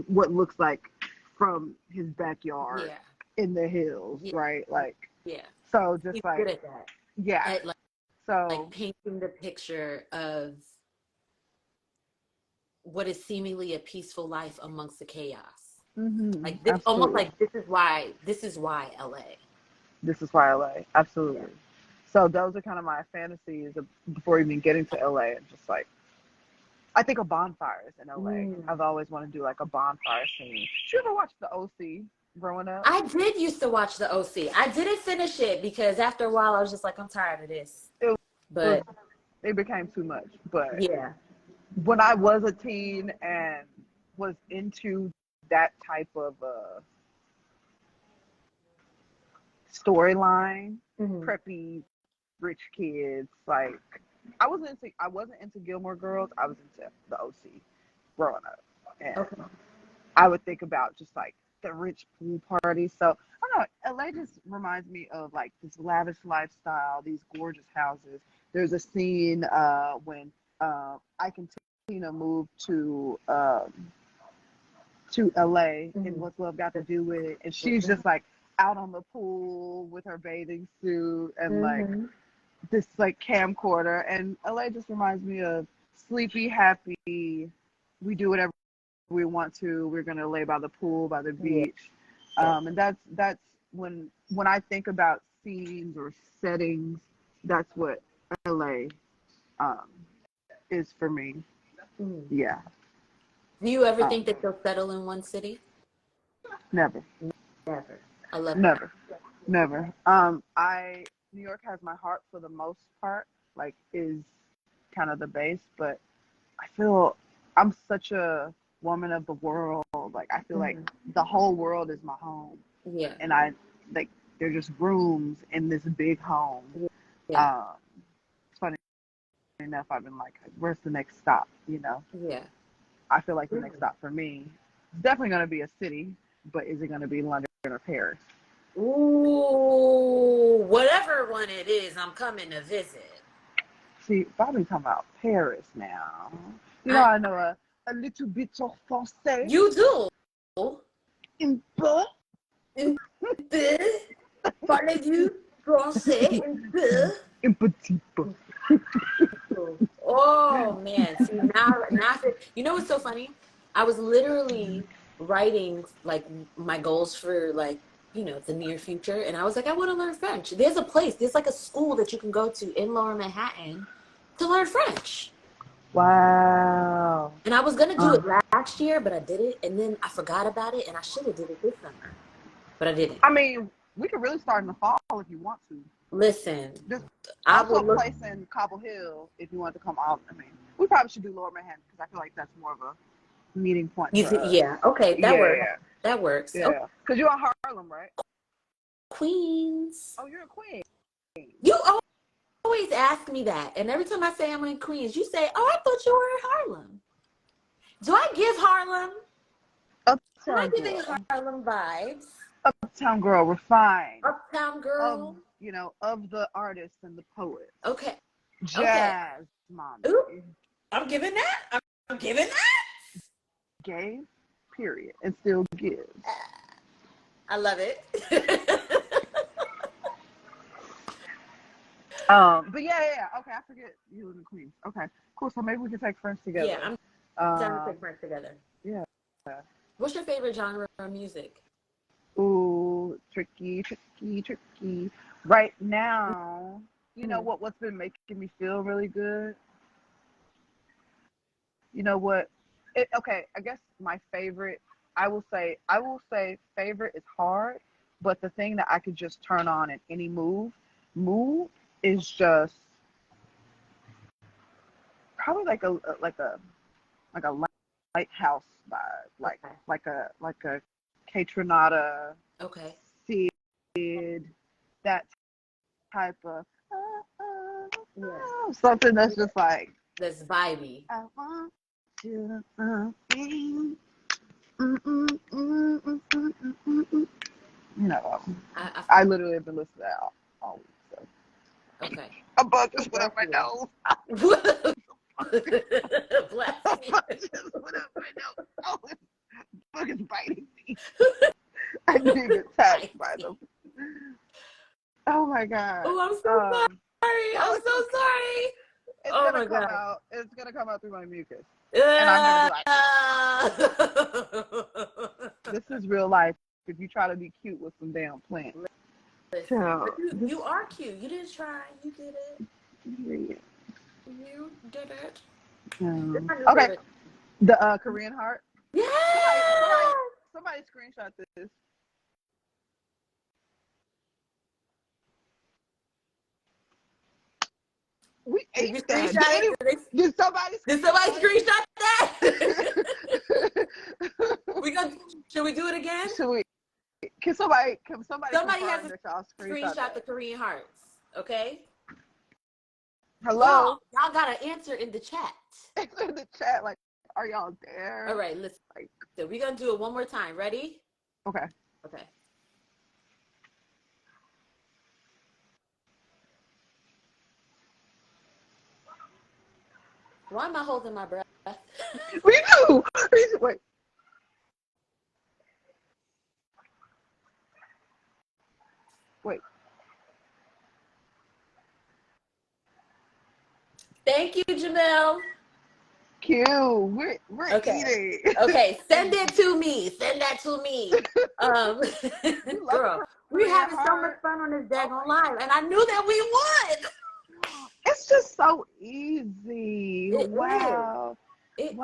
what looks like from his backyard Yeah. in the hills, Yeah. right? Like Yeah. so, just He's good like at that. yeah. At like So painting the picture of what is seemingly a peaceful life amongst the chaos. Like this, almost absolutely, like this is why LA. this is why LA. Yeah. Absolutely. So those are kind of my fantasies before even getting to LA. And just like I think of bonfires in LA. Mm. I've always wanted to do like a bonfire scene. Did you ever watch the OC growing up? I did used to watch the OC. I didn't finish it because after a while I was just like, I'm tired of this. It was But it became too much. But yeah. when I was a teen and was into that type of storyline, Hmm. preppy rich kids, like I wasn't into Gilmore Girls. I was into the OC growing up, and Okay. I would think about just like the rich pool parties. So I don't know. LA just reminds me of like this lavish lifestyle, these gorgeous houses. There's a scene when I can Tina moved to LA and Hmm. What's Love Got to Do with It, and she's just like out on the pool with her bathing suit and like Hmm. this like camcorder, and LA just reminds me of sleepy, happy. We do whatever we want to. We're gonna lay by the pool, by the Yeah. beach, and that's when I think about scenes or settings. That's what LA um, is for me. Mm. Yeah, Do you ever um, think that you'll settle in one city? never, Never. I love that. never, never. I New York has my heart for the most part. Like is kind of the base, but I feel I'm such a woman of the world. Like I feel like Hmm. the whole world is my home, Yeah. and I like they're just rooms in this big home. Yeah. Um, it's funny enough. I've been like, where's the next stop? You know, Yeah. I feel like the next Mm. stop for me is definitely going to be a city, but is it going to be London or Paris? Ooh, whatever one it is, I'm coming to visit. See, Bobby talking about Paris now. You know, I I know a little bit of français. You do. Un peu. Un peu. Parlez-vous français un peu? Un petit peu. Oh man, see now you know what's so funny? I was literally writing like my goals for like, the near future, and I was like, I want to learn French. There's like a school that you can go to in Lower Manhattan to learn French. Wow. And I was gonna do Uh, it last year, but I did it, and then I forgot about it, and I should have did it this summer, but I didn't. I mean, we could really start in the fall if you want to. Listen, There's I also will a look. place in Cobble Hill if you want to come out. I mean, We probably should do Lower Manhattan because I feel like that's more of a meeting point for us. Yeah, okay, that works. That works. Yeah, Okay. because you're in Harlem, right? Queens. Oh, you're in Queens. You always ask me that, and every time I say I'm in Queens, you say, "Oh, I thought you were in Harlem." Do I give Harlem? Am I Uptown giving girl. Harlem vibes? Uptown girl, refined. Uptown girl. Of the artists and the poets. Okay. Jazz, mommy. Ooh, I'm giving that. I'm giving that. Gay, period, and still gives. I love it. But yeah. Okay, I forget you live in Queens. Okay, cool. So maybe we can take French together. Yeah, I'm down to take French together. Yeah. What's your favorite genre of music? Ooh, tricky. Right now, you know what's been making me feel really good? You know what? Okay, I guess my favorite, I will say favorite is hard, but the thing that I could just turn on in any mood is just probably like a lighthouse vibe, like a K Tronada, Okay. Sid, that type of something that's just like that's vibey. I want you. You know, I literally have been listening to that all week. So. Okay. A bug just went up my nose. Bless A you. bug just went up my nose. Oh, this bug is biting me. I didn't get attacked by them. Oh my god. Oh, I'm so sorry. I'm so sorry. It's oh gonna my come god. out. It's gonna come out through my mucus. And I'm gonna be like, this is real life. If you try to be cute with some damn plants. Listen, but you are cute. You didn't try. You did it. Yeah. You did it. Okay. The Korean heart. Yeah. Somebody screenshot this. We ate that. Did somebody screenshot that? Should we do it again? Can somebody has that y'all screenshot the Korean hearts? Okay. Hello. Y'all gotta answer in the chat. In the chat, like, are y'all there? All right, listen. So we're gonna do it one more time. Ready? Okay. Okay. Why am I holding my breath? Me too. Wait. Thank you, Jamel. Q, we're eating. Okay, send it to me. Send that to me. Girl, we're having so much fun on this daggone live, and I knew that we would. It's just so easy. Wow. It is.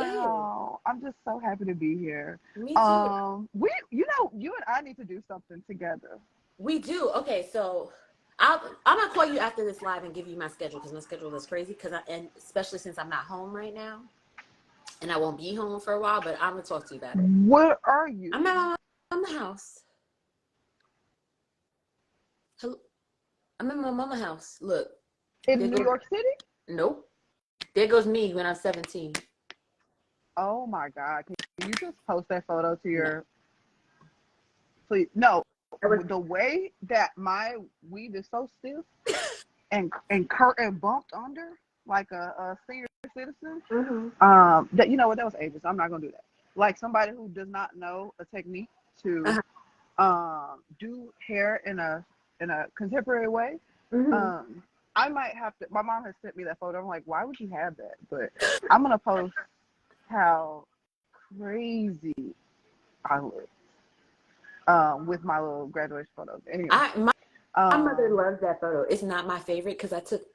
I'm just so happy to be here. Me too. You and I need to do something together. We do. Okay, so I'm gonna call you after this live and give you my schedule because my schedule is crazy. And especially since I'm not home right now, and I won't be home for a while. But I'm gonna talk to you about it. Where are you? I'm at my house. Hello. I'm in my mama's house. Look. In New York City? Nope. There goes me when I'm 17. Oh my God! Can you just post that photo to your? Please, no. The way that my weed is so stiff and bumped under like a senior citizen. That you know what, that was ages. I'm not gonna do that. Like somebody who does not know a technique to do hair in a contemporary way. I might have to. My mom has sent me that photo. I'm like, why would you have that? But I'm gonna post how crazy I look with my little graduation photos. Anyway, my mother loves that photo. It's not my favorite because I took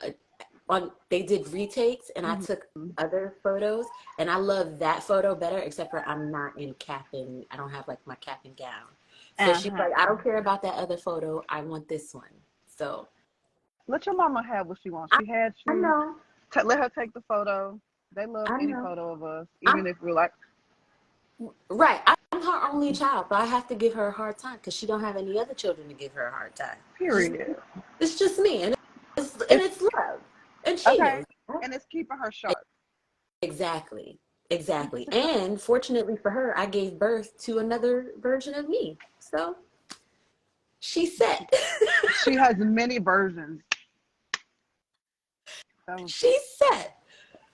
they did retakes and I took other photos, and I love that photo better. Except for I'm not in cap and I don't have like my cap and gown. So she's like, I don't care about that other photo. I want this one. So let your mama have what she wants. She had you. I know. Let her take the photo. They love I any know. photo of us, I'm even if we're like, right. I'm her only child, so I have to give her a hard time because she don't have any other children to give her a hard time. period. It's just me, and It's it's love, and she okay, knows that. and it's keeping her sharp. Exactly, exactly. And fortunately for her, I gave birth to another version of me, so she's set. She has many versions. So She's set.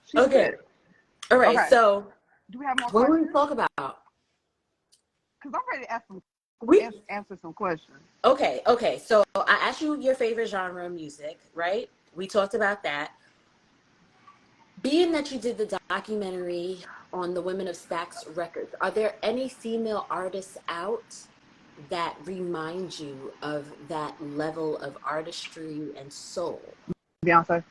she Okay. said, All right. okay, So do we have more what will we questions? talk about? Because I'm ready to We answer some questions. okay. Okay. So I asked you your favorite genre of music, right? We talked about that. Being that you did the documentary on the women of Stax Records, are there any female artists out that remind you of that level of artistry and soul? Beyonce,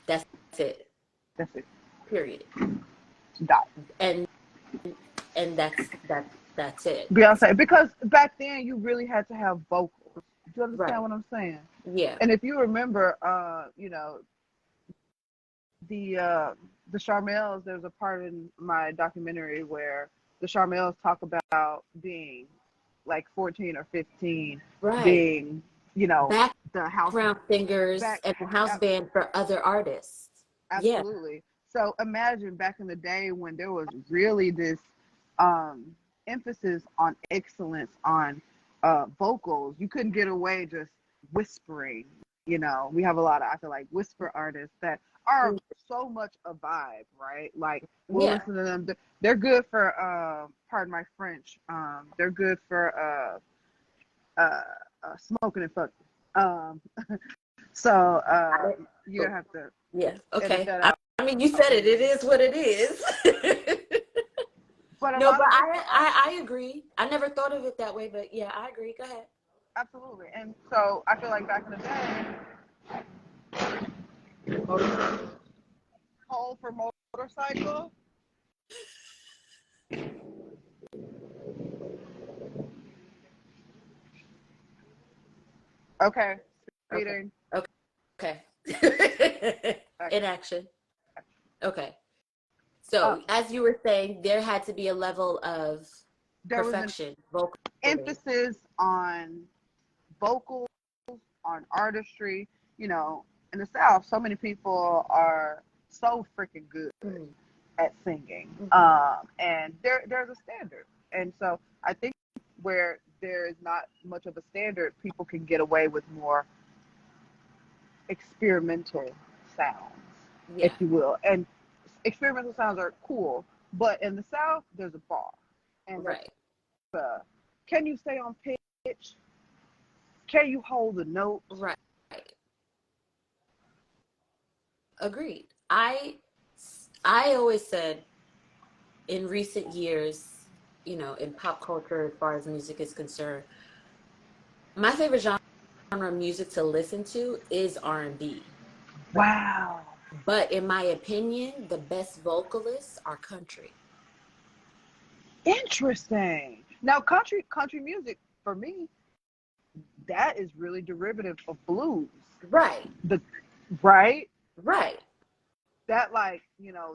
That's it. that's it. Period. Dot. And that's it. Beyonce, because back then you really had to have vocals. Do you understand Right. what I'm saying? Yeah. And if you remember, the Charmels, there's a part in my documentary where the Charmels talk about being like 14 or 15, Right. being, you know, the house Background singers back. and the house band for other artists. Yeah. Absolutely. So imagine back in the day when there was really this um, emphasis on excellence on vocals. You couldn't get away just whispering. You know, we have a lot of, I feel like, whisper artists that are so much a vibe, right? Like we'll Yeah. listen to them. They're good for, pardon my French. They're good for smoking and fucking. Um, so you have to Yeah. edit Okay. that I, out I mean, you said for it. It me. is what it is. But a No, lot but of whisper art, I agree. I never thought of it that way, but yeah, I agree. Go ahead. absolutely. And so I feel like back in the day, hold for motorcycle. Okay, Okay. speeding. Okay. In Action. action. Okay. Uh, So, as you were saying, there had to be a level of there was an perfection vocally. emphasis on vocals, on artistry. You know, in the South, so many people are so freaking good Mhm. at singing, Mhm. and there's a standard. And so I think where there is not much of a standard, people can get away with more experimental sounds, if Yeah. you will. And experimental sounds are cool, but in the South, there's a bar, and there's Right. a can you stay on pitch? Can you hold a note? Right. Agreed. I always said in recent years, in pop culture as far as music is concerned, my favorite genre of music to listen to is R&B. Wow, But in my opinion, the best vocalists are country. interesting. Now, country music for me, that is really derivative of blues. Right. The right Right. that like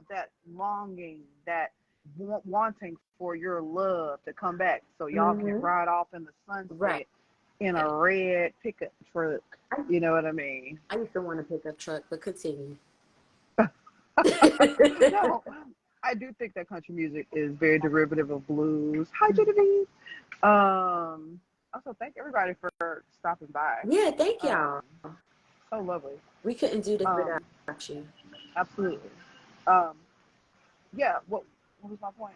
that longing, that wanting for your love to come back so y'all can Mm-hmm. ride off in the Right. sunset in a red pickup truck. I, You know what I mean? I used to want to pick up truck, but continue. No, I do think that country music is very derivative of blues. Hi, Genevieve. Also, thank everybody for stopping by. Yeah, thank y'all. So lovely. We couldn't do this Um, without you. absolutely. Um, yeah. What was my point?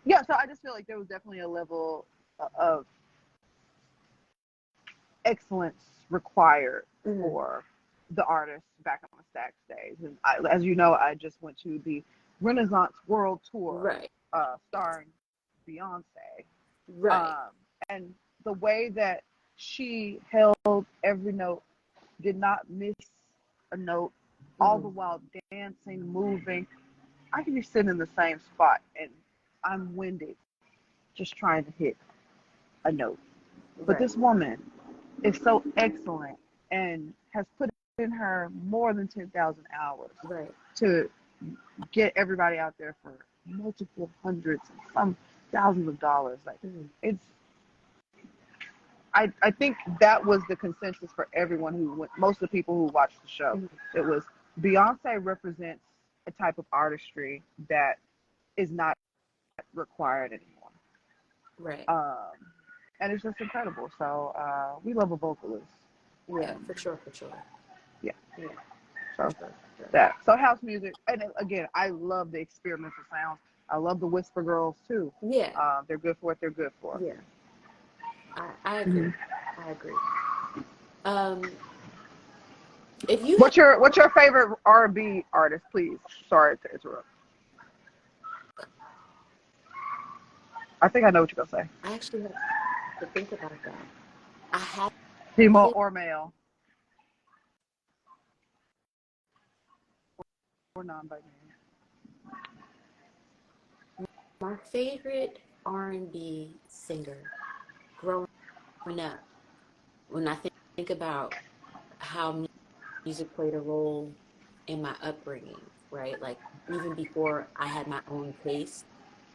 Yeah. So I just feel like there was definitely a level of excellence required Mm-hmm. for the artists back on the Stax days. And as you know, I just went to the Renaissance World Tour, Right. starring Beyonce. Right. Um, and the way that she held every note, did not miss a note, all the Mm-hmm. while dancing, moving. I could be sitting in the same spot and I'm winded just trying to hit a note. But Right. this woman is so excellent and has put in her more than 10,000 hours. Right. to get everybody out there for multiple hundreds and some thousands of dollars. Like it's I think that was the consensus for everyone who went, most of the people who watched the show. It was Beyonce represents a type of artistry that is not required anymore. Right. And it's just incredible. So we love a vocalist. Yeah, for sure. Yeah. Yeah. So For sure. that. So house music, and again, I love the experimental sounds. I love the Whisper Girls too. Yeah. They're good for what they're good for. Yeah. I agree. Mm-hmm. I agree. If you What's your favorite R&B artist, please? Sorry to interrupt. I think I know what you're gonna say. I actually have to think about that. I have Female or male or non-binary. my favorite R&B singer growing up. When I think about how music played a role in my upbringing, right? Like even before I had my own taste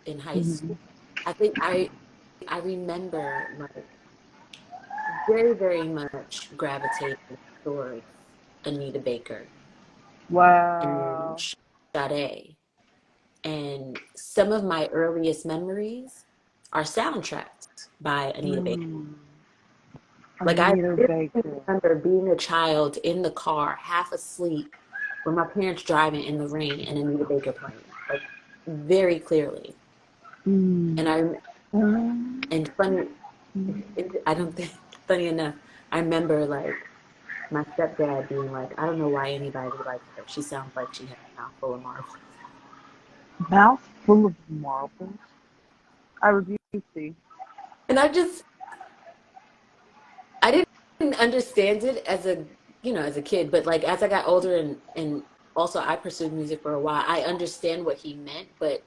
in high Mm-hmm. school, I think I remember like very, very much gravitating towards Anita Baker and Wow. Sade. And some of my earliest memories are soundtracks by Anita Baker. Mm. Like I Anita Baker. remember being a child in the car, half asleep, with my parents driving in the rain and Anita Baker playing, like very clearly. And Mm. and funny, I don't think funny enough, I remember like my stepdad being like, I don't know why anybody likes her. She sounds like she has a mouth full of marbles. Mouth full of marbles. I rebuke thee. And I didn't understand it as as a kid, but like as I got older and also I pursued music for a while, I understand what he meant, but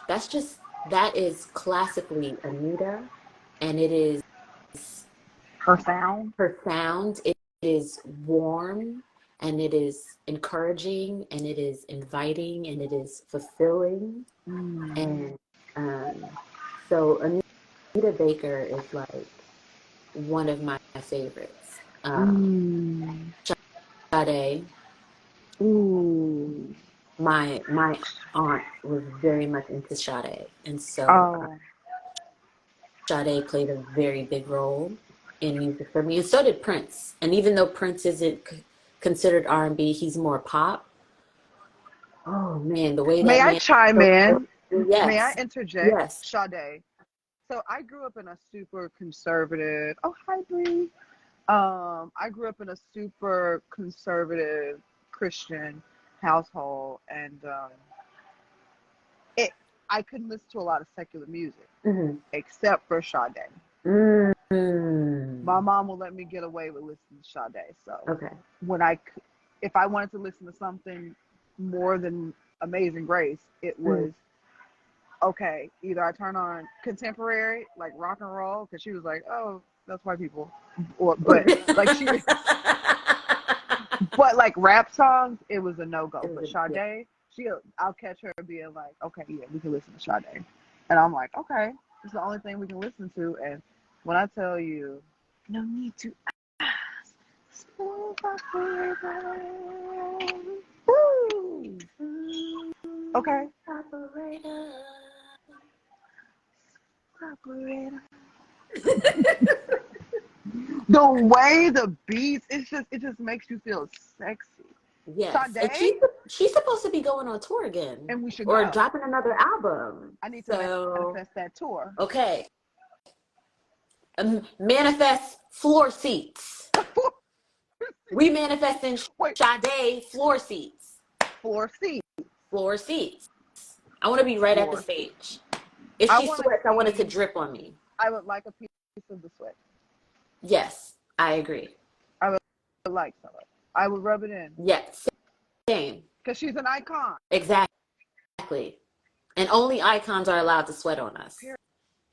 that is classically Anita, and it is Her sound. her sound. It is warm, and it is encouraging, and it is inviting, and it is fulfilling. Mm. And so Anita Baker is like one of my favorites. Mm. Sade, Ooh. my aunt was very much into Sade, and so Oh. Sade played a very big role in music for me, and so did Prince. And even though Prince isn't considered R&B, he's more pop. Oh man, the way May that I man, chime in? May I yes, interject? yes, Sade. So I grew up in a super conservative. Oh, hi, Bree. I grew up in a super conservative Christian household, and it I couldn't listen to a lot of secular music mm-hmm. except for Sade. Mm-hmm. My mom will let me get away with listening to Sade. So Okay, when if I wanted to listen to something more than Amazing Grace, it was okay. Either I turn on contemporary, like rock and roll, because she was like, "Oh, that's white people," but like but like rap songs, it was a no go. But yeah. Sade, I'll catch her being like, "Okay, yeah, we can listen to Sade," and I'm like, "Okay, it's the only thing we can listen to." And when I tell you, no need to ask, smooth operator. Woo! Okay. Operator. Operator. The way the beats, it just makes you feel sexy. Yes, and Sade, she's supposed to be going on tour again and we should or go. dropping another album. I need to So manifest that tour. okay, manifest floor seats. We manifesting Wait, Sade floor seats. floor seat, Floor seats. I want to be right at the floor seat. stage. If I she want to sweats, I want it to see. drip on me. I would like a piece of the sweat. Yes, I agree. I would like some of it. I would rub it in Yes, same. because she's an icon. Exactly. And only icons are allowed to sweat on us.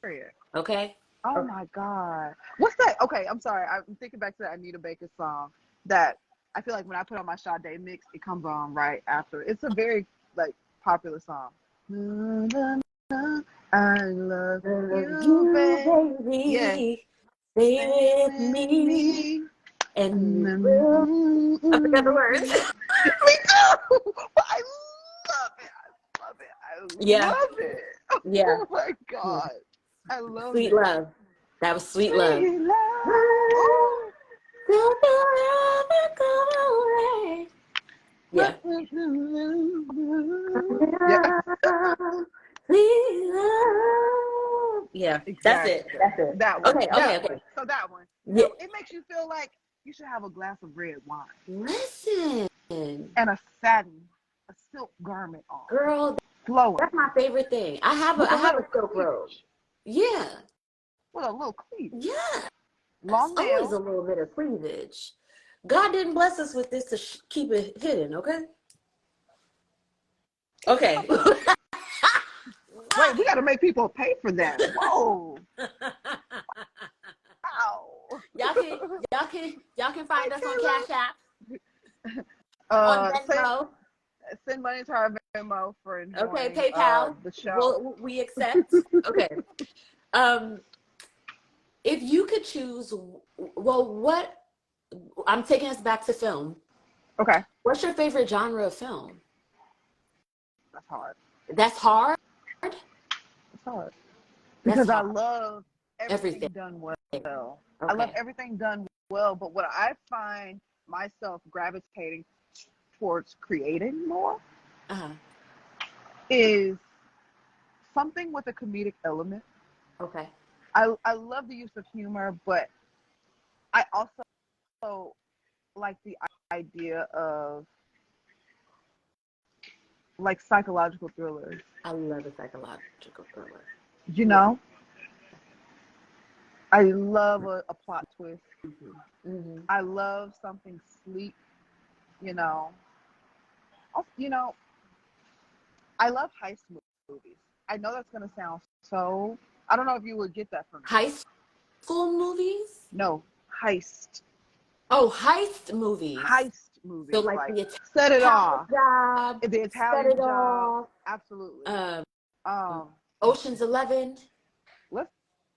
Period. Okay? Oh my God. What's that? Okay, I'm sorry. I'm thinking back to that Anita Baker song that I feel like when I put on my Sade mix, it comes on right after. It's a very like popular song. I love you, baby. Yeah. Stay with me. And I forgot the words. Me too. But I love it. I love it. I love it. Yeah. Oh my God. I love Sweet it. Love. That was Sweet Love. Sweet love. Oh. Don't ever go away. Yeah. Yeah. Sweet love. Yeah. Exactly. That's it. That's it. That one. Okay. So that one. Yeah. It makes you feel like you should have a glass of red wine. Listen. And a silk garment on. Girl, flowing. That's my favorite thing. I have a silk robe. Yeah. With a little cleavage. Yeah. Long nails. Always a little bit of cleavage. God didn't bless us with this to keep it hidden, okay? Okay. Wait, we got to make people pay for that. Whoa. Y'all can find us on Cash App. On Venmo. Send money to our Venmo for enjoying PayPal. The show. We accept. Okay. If you could choose, what I'm taking us back to film. Okay. What's your favorite genre of film? That's hard. That's hard? It's hard. Because I love everything done well. Okay. I love everything done well, but what I find myself gravitating towards creating more is something with a comedic element. Okay. I love the use of humor, but I also like the idea of like psychological thrillers. I love a psychological thriller. You know? I love a plot twist. Mm-hmm. Mm-hmm. I love something sleek, you know. I love heist movies. I know that's going to sound so... I don't know if you would get that from me. High school movies? No, heist. Oh, heist movies. Heist movies. So like the Set It Off. Job. The Italian Set It Job. Off. Absolutely. Ocean's 11.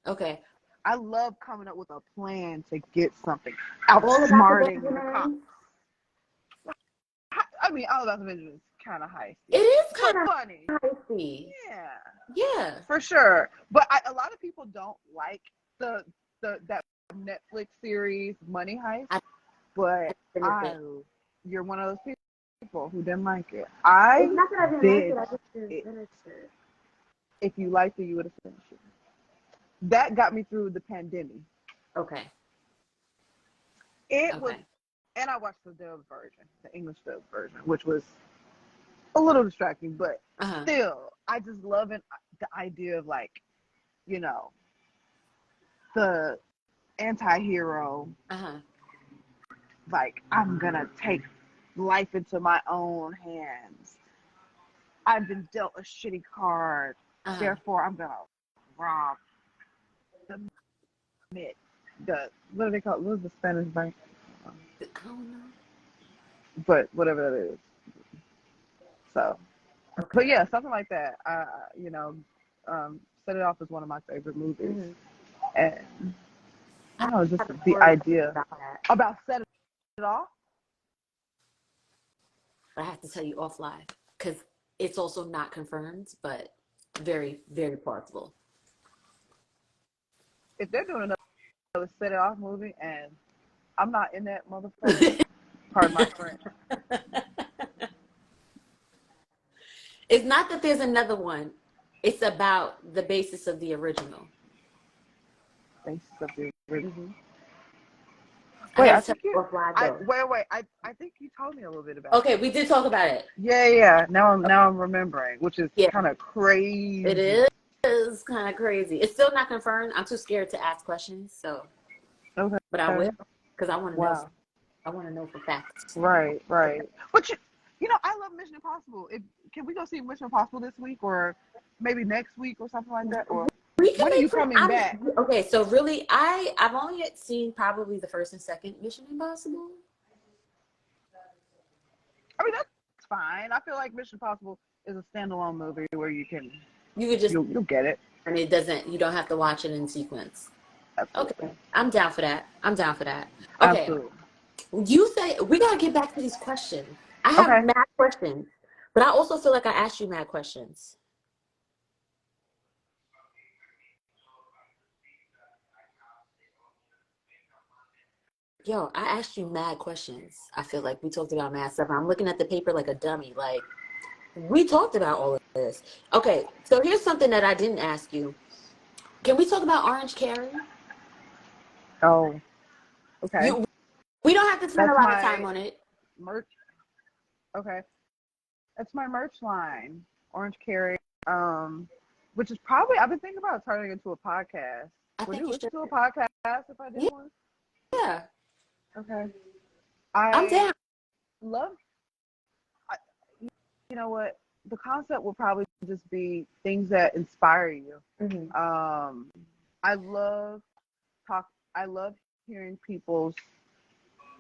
Okay. I love coming up with a plan to get something. Outsmarting the cops. I mean, All About the Vengeance is kind of heisty. It is kind of funny. Heisty. Yeah. For sure. But a lot of people don't like that Netflix series Money Heist. But you're one of those people who didn't like it. I did. If you liked it, you would have finished it. That got me through the pandemic. Okay. It was, and I watched the dubbed version, the English dubbed version, which was a little distracting, but still, I just love the idea of like, you know, the anti-hero, like, I'm gonna take life into my own hands. I've been dealt a shitty card, therefore I'm gonna rob what do they call it? What is the Spanish bank? I don't know. But whatever that is. So, but yeah, something like that. Set It Off is one of my favorite movies. And I don't know, just the idea about Set It Off. I have to tell you offline because it's also not confirmed, but very, very plausible. If they're doing another Set It Off movie and I'm not in that motherfucker, pardon my French. It's not that there's another one. It's about the basis of the original. Basis of the original. Wait, I think I think you told me a little bit about it. Okay, we did talk about it. Yeah. Now I'm remembering, which is kind of crazy. It is kind of crazy. It's still not confirmed. I'm too scared to ask questions, so. Okay. But I will, because I want to know. I want to know for facts. Right. But I love Mission Impossible. Can we go see Mission Impossible this week, or maybe next week, or something like that? Or when are you coming back? Okay, so really, I've only seen probably the first and second Mission Impossible. I mean, that's fine. I feel like Mission Impossible is a standalone movie where you can, You could just, you'll get it. and it doesn't, you don't have to watch it in sequence. Absolutely. Okay, I'm down for that. I'm down for that. Okay, Absolutely. you say we gotta get back to these questions. I have Okay. mad questions, but I also feel like I asked you mad questions. Yo, I asked you mad questions. I feel like we talked about mad stuff. I'm looking at the paper like a dummy. Like, we talked about all of this. Okay, so here's something that I didn't ask you. Can we talk about Orange Carry? Oh, okay. You, we don't have to spend a That's lot of time my on it. merch. Okay. That's my merch line, Orange Carry. Which is probably, I've been thinking about turning it into a podcast. I Would think you you listen should. to a podcast if I did Yeah, one? yeah. Okay. I'm I down. love, I, you know what? The concept will probably just be things that inspire you. Hmm. Um, I love talk. I love hearing people's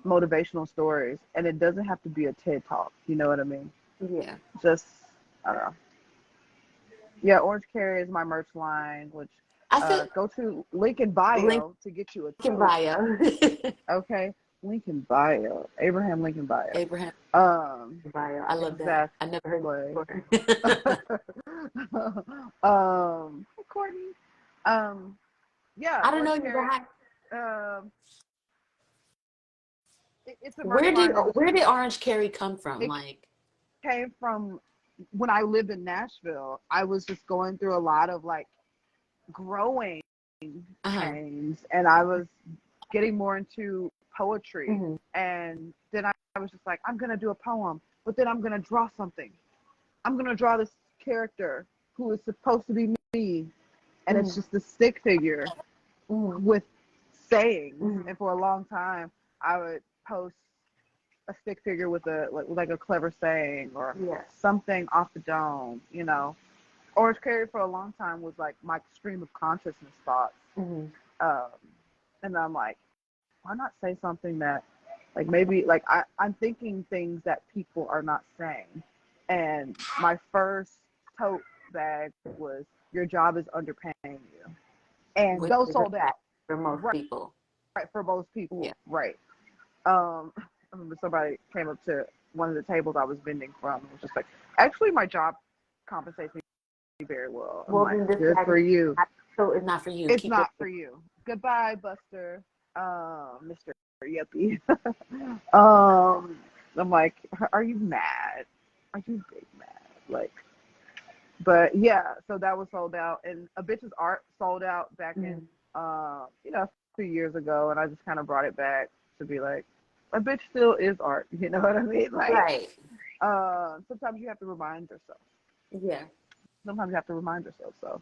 motivational stories, and it doesn't have to be a TED talk. You know what I mean? Yeah. Just, I don't know. Yeah, Orange Carry is my merch line, which I feel go to link in Lincoln bio to get you a tote. bio. Okay, link in bio. Abraham Lincoln bio. Abraham Um, bio. I love that. exactly. I never heard it before. Courtney. Yeah, I don't know Orange you Carry. guys. Um, it's a merch Where did line that just Orange Carry come from? it Like, came from when I lived in Nashville. I was just going through a lot of like growing uh-huh. pains, and I was getting more into poetry. Hmm. And then I was just like, I'm gonna do a poem, but then I'm gonna draw something. I'm gonna draw this character who is supposed to be me, and Hmm. it's just a stick figure Hmm. with sayings. Hmm. And for a long time, I would post a stick figure with a like a clever saying or Yeah. something off the dome. Orange Carry for a long time was like my stream of consciousness thoughts. Hmm. Um, and I'm like, why not say something that, like, maybe, like, I'm thinking things that people are not saying. And my first tote bag was, your job is underpaying you. And Which those is a sold fact out. for most Right, people. right, for most Yeah. people. Right. I remember somebody came up to one of the tables I was vending from and was just like, actually, my job compensates me very well. I'm Well, like, then this good bag for you. so it's not for you. It's Keep it. not for you. Goodbye, Buster. Mr. Yuppie. I'm like, are you mad? Are you big mad? Like, but yeah, so that was sold out, and A Bitch's Art sold out back in, Mhm. a few years ago, and I just kind of brought it back to be like, A Bitch still is art. You know what I mean? Like, Right. sometimes you have to remind yourself. Yeah. Sometimes you have to remind yourself. So,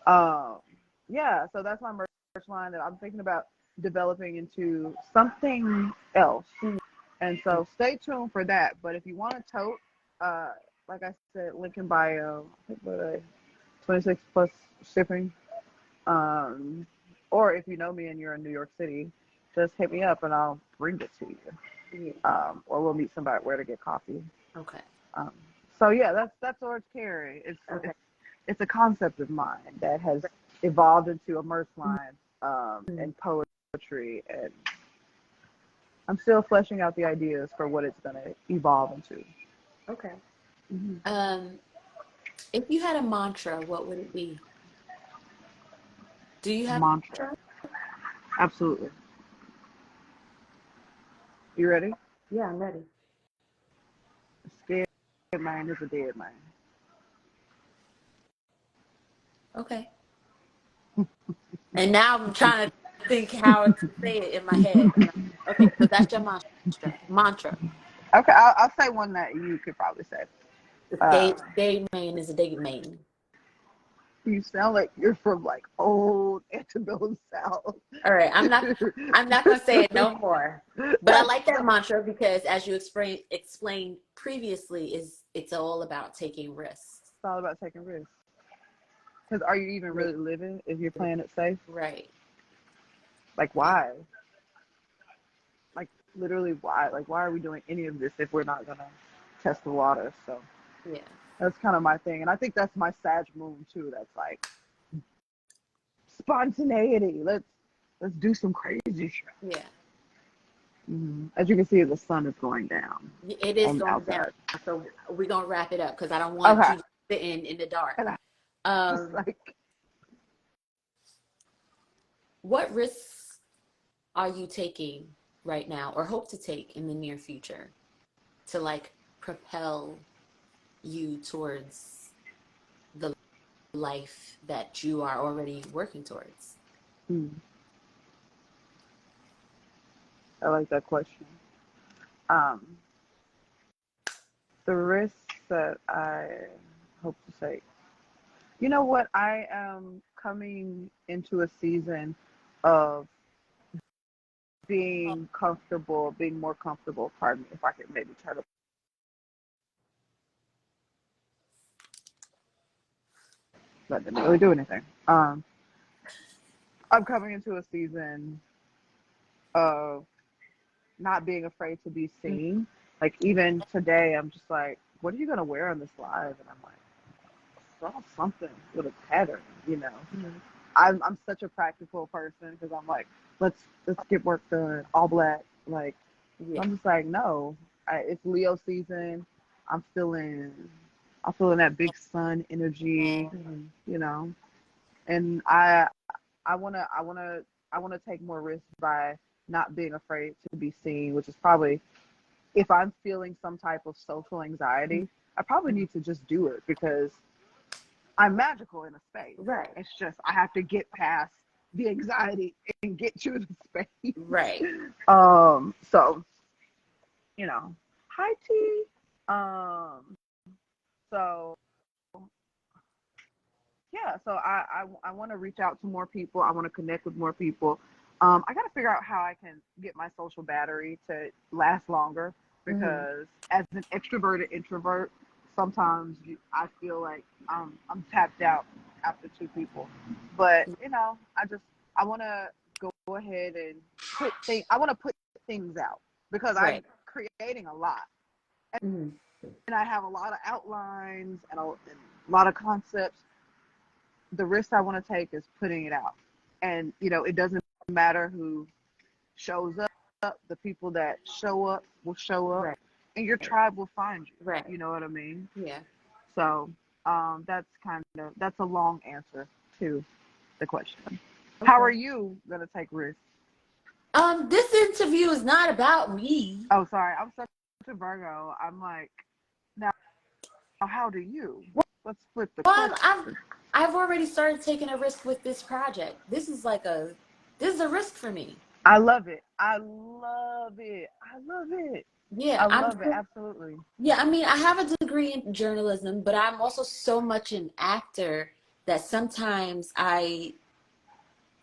um, yeah, so that's my merch line that I'm thinking about developing into something else. Mhm. And so stay tuned for that. But if you want a tote, uh, like I said, link in bio. I think what 26 plus shipping. Um, or if you know me and you're in New York City, just hit me up and I'll bring it to you. Yeah. Or we'll meet somebody where to get coffee. Okay. Um, so yeah, that's Orange Carry. Okay. It's a concept of mine that has evolved into a merch line, Mhm. and poetry, and I'm still fleshing out the ideas for what it's going to evolve into. Okay. Mm-hmm. Um, if you had a mantra, what would it be? Do you have a Mantra. mantra? Absolutely. You ready? Yeah, I'm ready. A scared man is a dead man. Okay. And now I'm trying to think how to say it in my head. Okay, so that's your mantra. Mantra. Okay, I'll say one that you could probably say. Uh, Stay main is a day main. you sound like you're from like old antebellum South. All right, I'm not gonna say it no more. But I like that mantra because as you explained previously, is it's all about taking risks. It's all about taking risks. Because are you even really living if you're playing it safe? Right. Like, why? Like, literally, why? Like, why are we doing any of this if we're not going to test the water. So Yeah. that's kind of my thing. And I think that's my Sag moon too. That's like spontaneity. Let's do some crazy shit. Yeah. As you can see, the sun is going down It is on the going down. outside. So we're gonna wrap it up because I don't want Okay. you sitting in the dark. And I just Um, like, what risks are you taking right now or hope to take in the near future to like propel you towards the life that you are already working towards? hmm, I like that question. Um, the risks that I hope to take. You know what? I am coming into a season of being comfortable, being more comfortable. Pardon me, if I could maybe try to. That didn't really do anything. I'm coming into a season of not being afraid to be seen. Like even today, I'm just like, what are you gonna wear on this live? And I'm like, saw something with a pattern, you know. Mhm. I'm such a practical person because I'm like, let's get work done, all black. Like Yeah. I'm just like, no, it's Leo season. I'm feeling, I'm feeling that big sun energy, Mhm. you know. And I wanna take more risks by not being afraid to be seen, which is probably if I'm feeling some type of social anxiety, I probably need to just do it because I'm magical in a space. Right. It's just I have to get past the anxiety and get to the space. Right. So hi T. Um, so yeah, so I want to reach out to more people. I want to connect with more people. I got to figure out how I can get my social battery to last longer Hmm. because as an extroverted introvert, sometimes I feel like I'm tapped out after two people. But I want to go ahead and I want to put things out because I'm Right. creating a lot Hmm. and I have a lot of outlines and a lot of concepts. The risk I want to take is putting it out. And, it doesn't matter who shows up, the people that show up will show up, Right. and your tribe will find you. Right. You know what I mean? Yeah. So that's a long answer to the question. How are Okay. you going to take risks? This interview is not about me. Oh, sorry. I'm such a Virgo. I'm like, now, how do you? Let's flip the Well, question. I've already started taking a risk with this project. This is a risk for me. I love it. I love it. I love it. Yeah, I love it. Absolutely. yeah, I mean, I have a degree in journalism, but I'm also so much an actor that sometimes I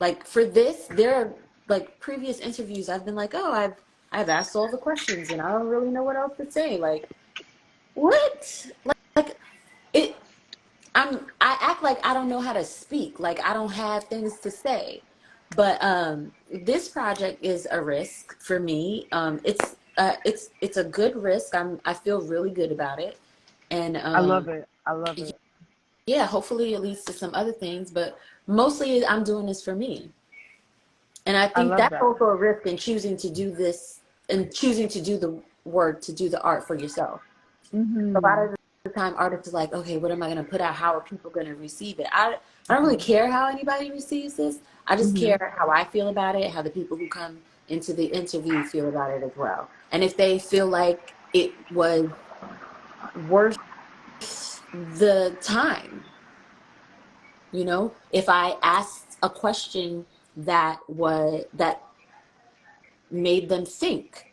like for this, there are like previous interviews I've been like, "Oh, I've asked all the questions and I don't really know what else to say." Like, what? Like it I act like I don't know how to speak, like I don't have things to say. But this project is a risk for me. It's a good risk. I feel really good about it. And I love it. I love it. yeah, hopefully it leads to some other things, but mostly I'm doing this for me. And I I think love that's that. also a risk in choosing to do this and choosing to do the work, to do the art for yourself. A lot Mhm. of the time artists are like, okay, what am I going to put out? How are people going to receive it? I don't really Mhm. care how anybody receives this. I just Mhm. care how I feel about it, how the people who come into the interview feel about it as well. And if they feel like it was worth the time, if I asked a question that made them think,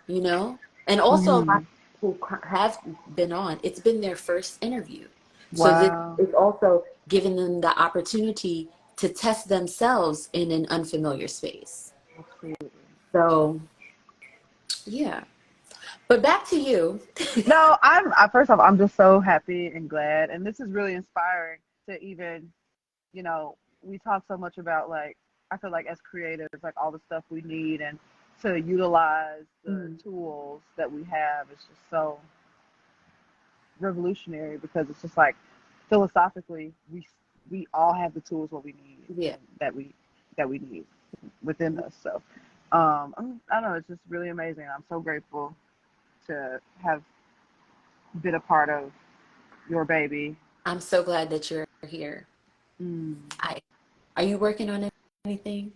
and also a lot Mhm. of people who have been on, it's been their first interview. So this Wow. is also giving them the opportunity to test themselves in an unfamiliar space. Absolutely. So, yeah. But back to you. No, first off, I'm just so happy and glad, and this is really inspiring to even, we talk so much about like I feel like as creatives, like all the stuff we need and to utilize the Mhm. tools that we have is just so. revolutionary because it's just like philosophically we all have the tools what we need Yeah. that we need within us. So I don't know, it's just really amazing. I'm so grateful to have been a part of your baby. I'm so glad that you're here. Mm. Are you working on anything?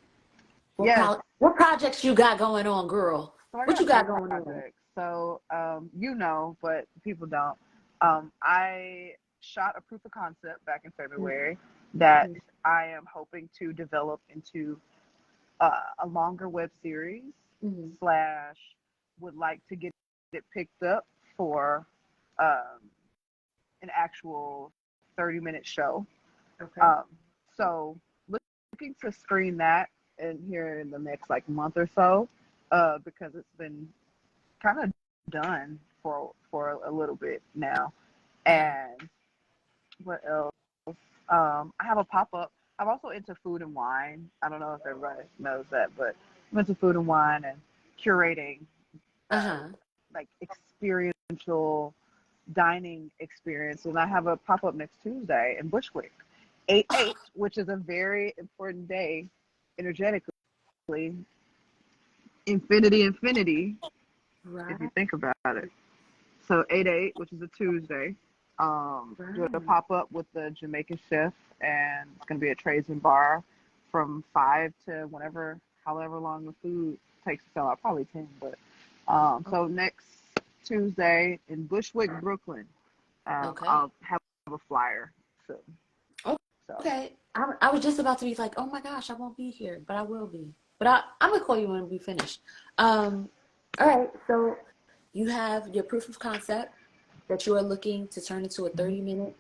Yes. What projects you got going on, girl? So I What you got got three going on? projects. So you know, but people don't. I shot a proof of concept back in February that I am hoping to develop into a longer web series slash would like to get it picked up for an actual 30-minute show. Okay. So looking to screen that in here in the next like month or so, because it's been kind of done for a little bit now. And what else? I have a pop-up. I'm also into food and wine. I don't know if everybody knows that, but I'm into food and wine and curating like experiential dining experience. And I have a pop-up next Tuesday in Bushwick, 8/8, which is a very important day energetically. Infinity, if you think about it. So 8/8, which is a Tuesday, doing a pop-up with the Jamaican chef, and it's going to be at Trades and Bar from 5 to however long the food takes to sell out, probably 10. But so next Tuesday in Bushwick, Brooklyn, I'll have a flyer soon. Okay. I was just about to be like, oh my gosh, I won't be here, but I will be. But I'm going to call you when we finish. All right. So you have your proof of concept that you are looking to turn into a 30-minute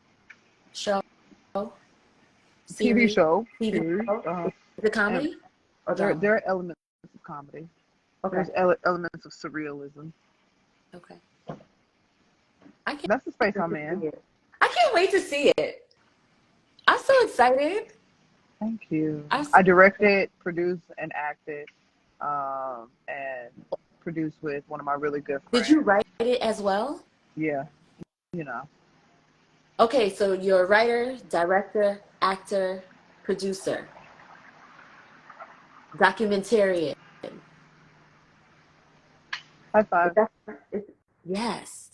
show. TV show. TV show. Is it comedy? Or there drama? are elements of comedy. Okay. There's elements of surrealism. Okay. That's the space I'm in. I can't wait to see it. I'm so excited. Thank you. I directed, produced, and acted, and produced with one of my really good friends. Did you write it as well? Yeah, you know. Okay, so you're a writer, director, actor, producer, documentarian. High five. Yes.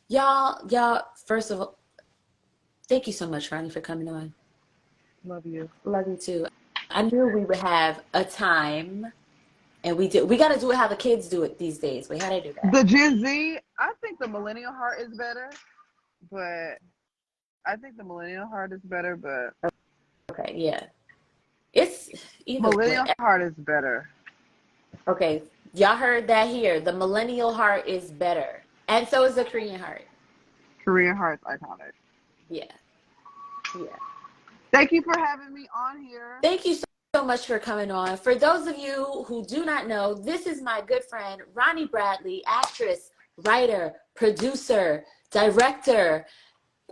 Y'all, first of all, thank you so much, Roni, for coming on. Love you. Love you too. I knew we would have a time, and we did. We got to do it how the kids do it these days. We had to do that. The Gen Z, I think the millennial heart is better, but Okay, yeah. It's either millennial heart is better. Okay, y'all heard that here. The millennial heart is better. And so is the Korean heart. Korean heart's iconic. Yeah. Thank you for having me on here. Thank you so much for coming on. For those of you who do not know, this is my good friend, Roni Bradley, actress, writer, producer, director,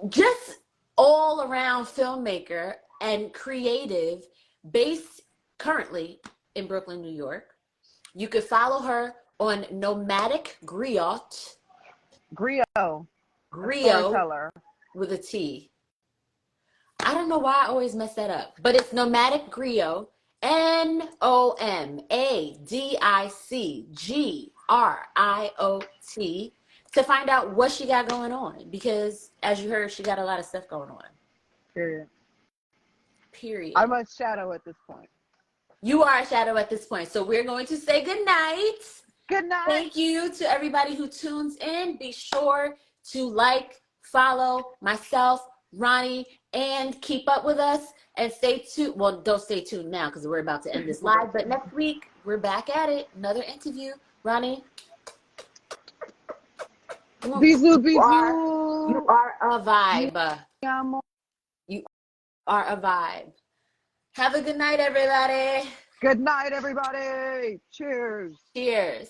just all around filmmaker and creative, based currently in Brooklyn, New York. You could follow her on Nomadic Griot. Griot with a T. I don't know why I always mess that up, but it's Nomadic Griot. NOMADICGRIOT to find out what she got going on, because as you heard, she got a lot of stuff going on. Period. I'm a shadow at this point. You are a shadow at this point. So we're going to say good night. Good night. Thank you to everybody who tunes in. Be sure to like, follow myself, Roni, and keep up with us and stay tuned. Well, don't stay tuned now because we're about to end this live. But next week, we're back at it. Another interview. Roni. Bisous. You are a vibe. You are a vibe. Have a good night, everybody. Good night, everybody. Cheers. Cheers.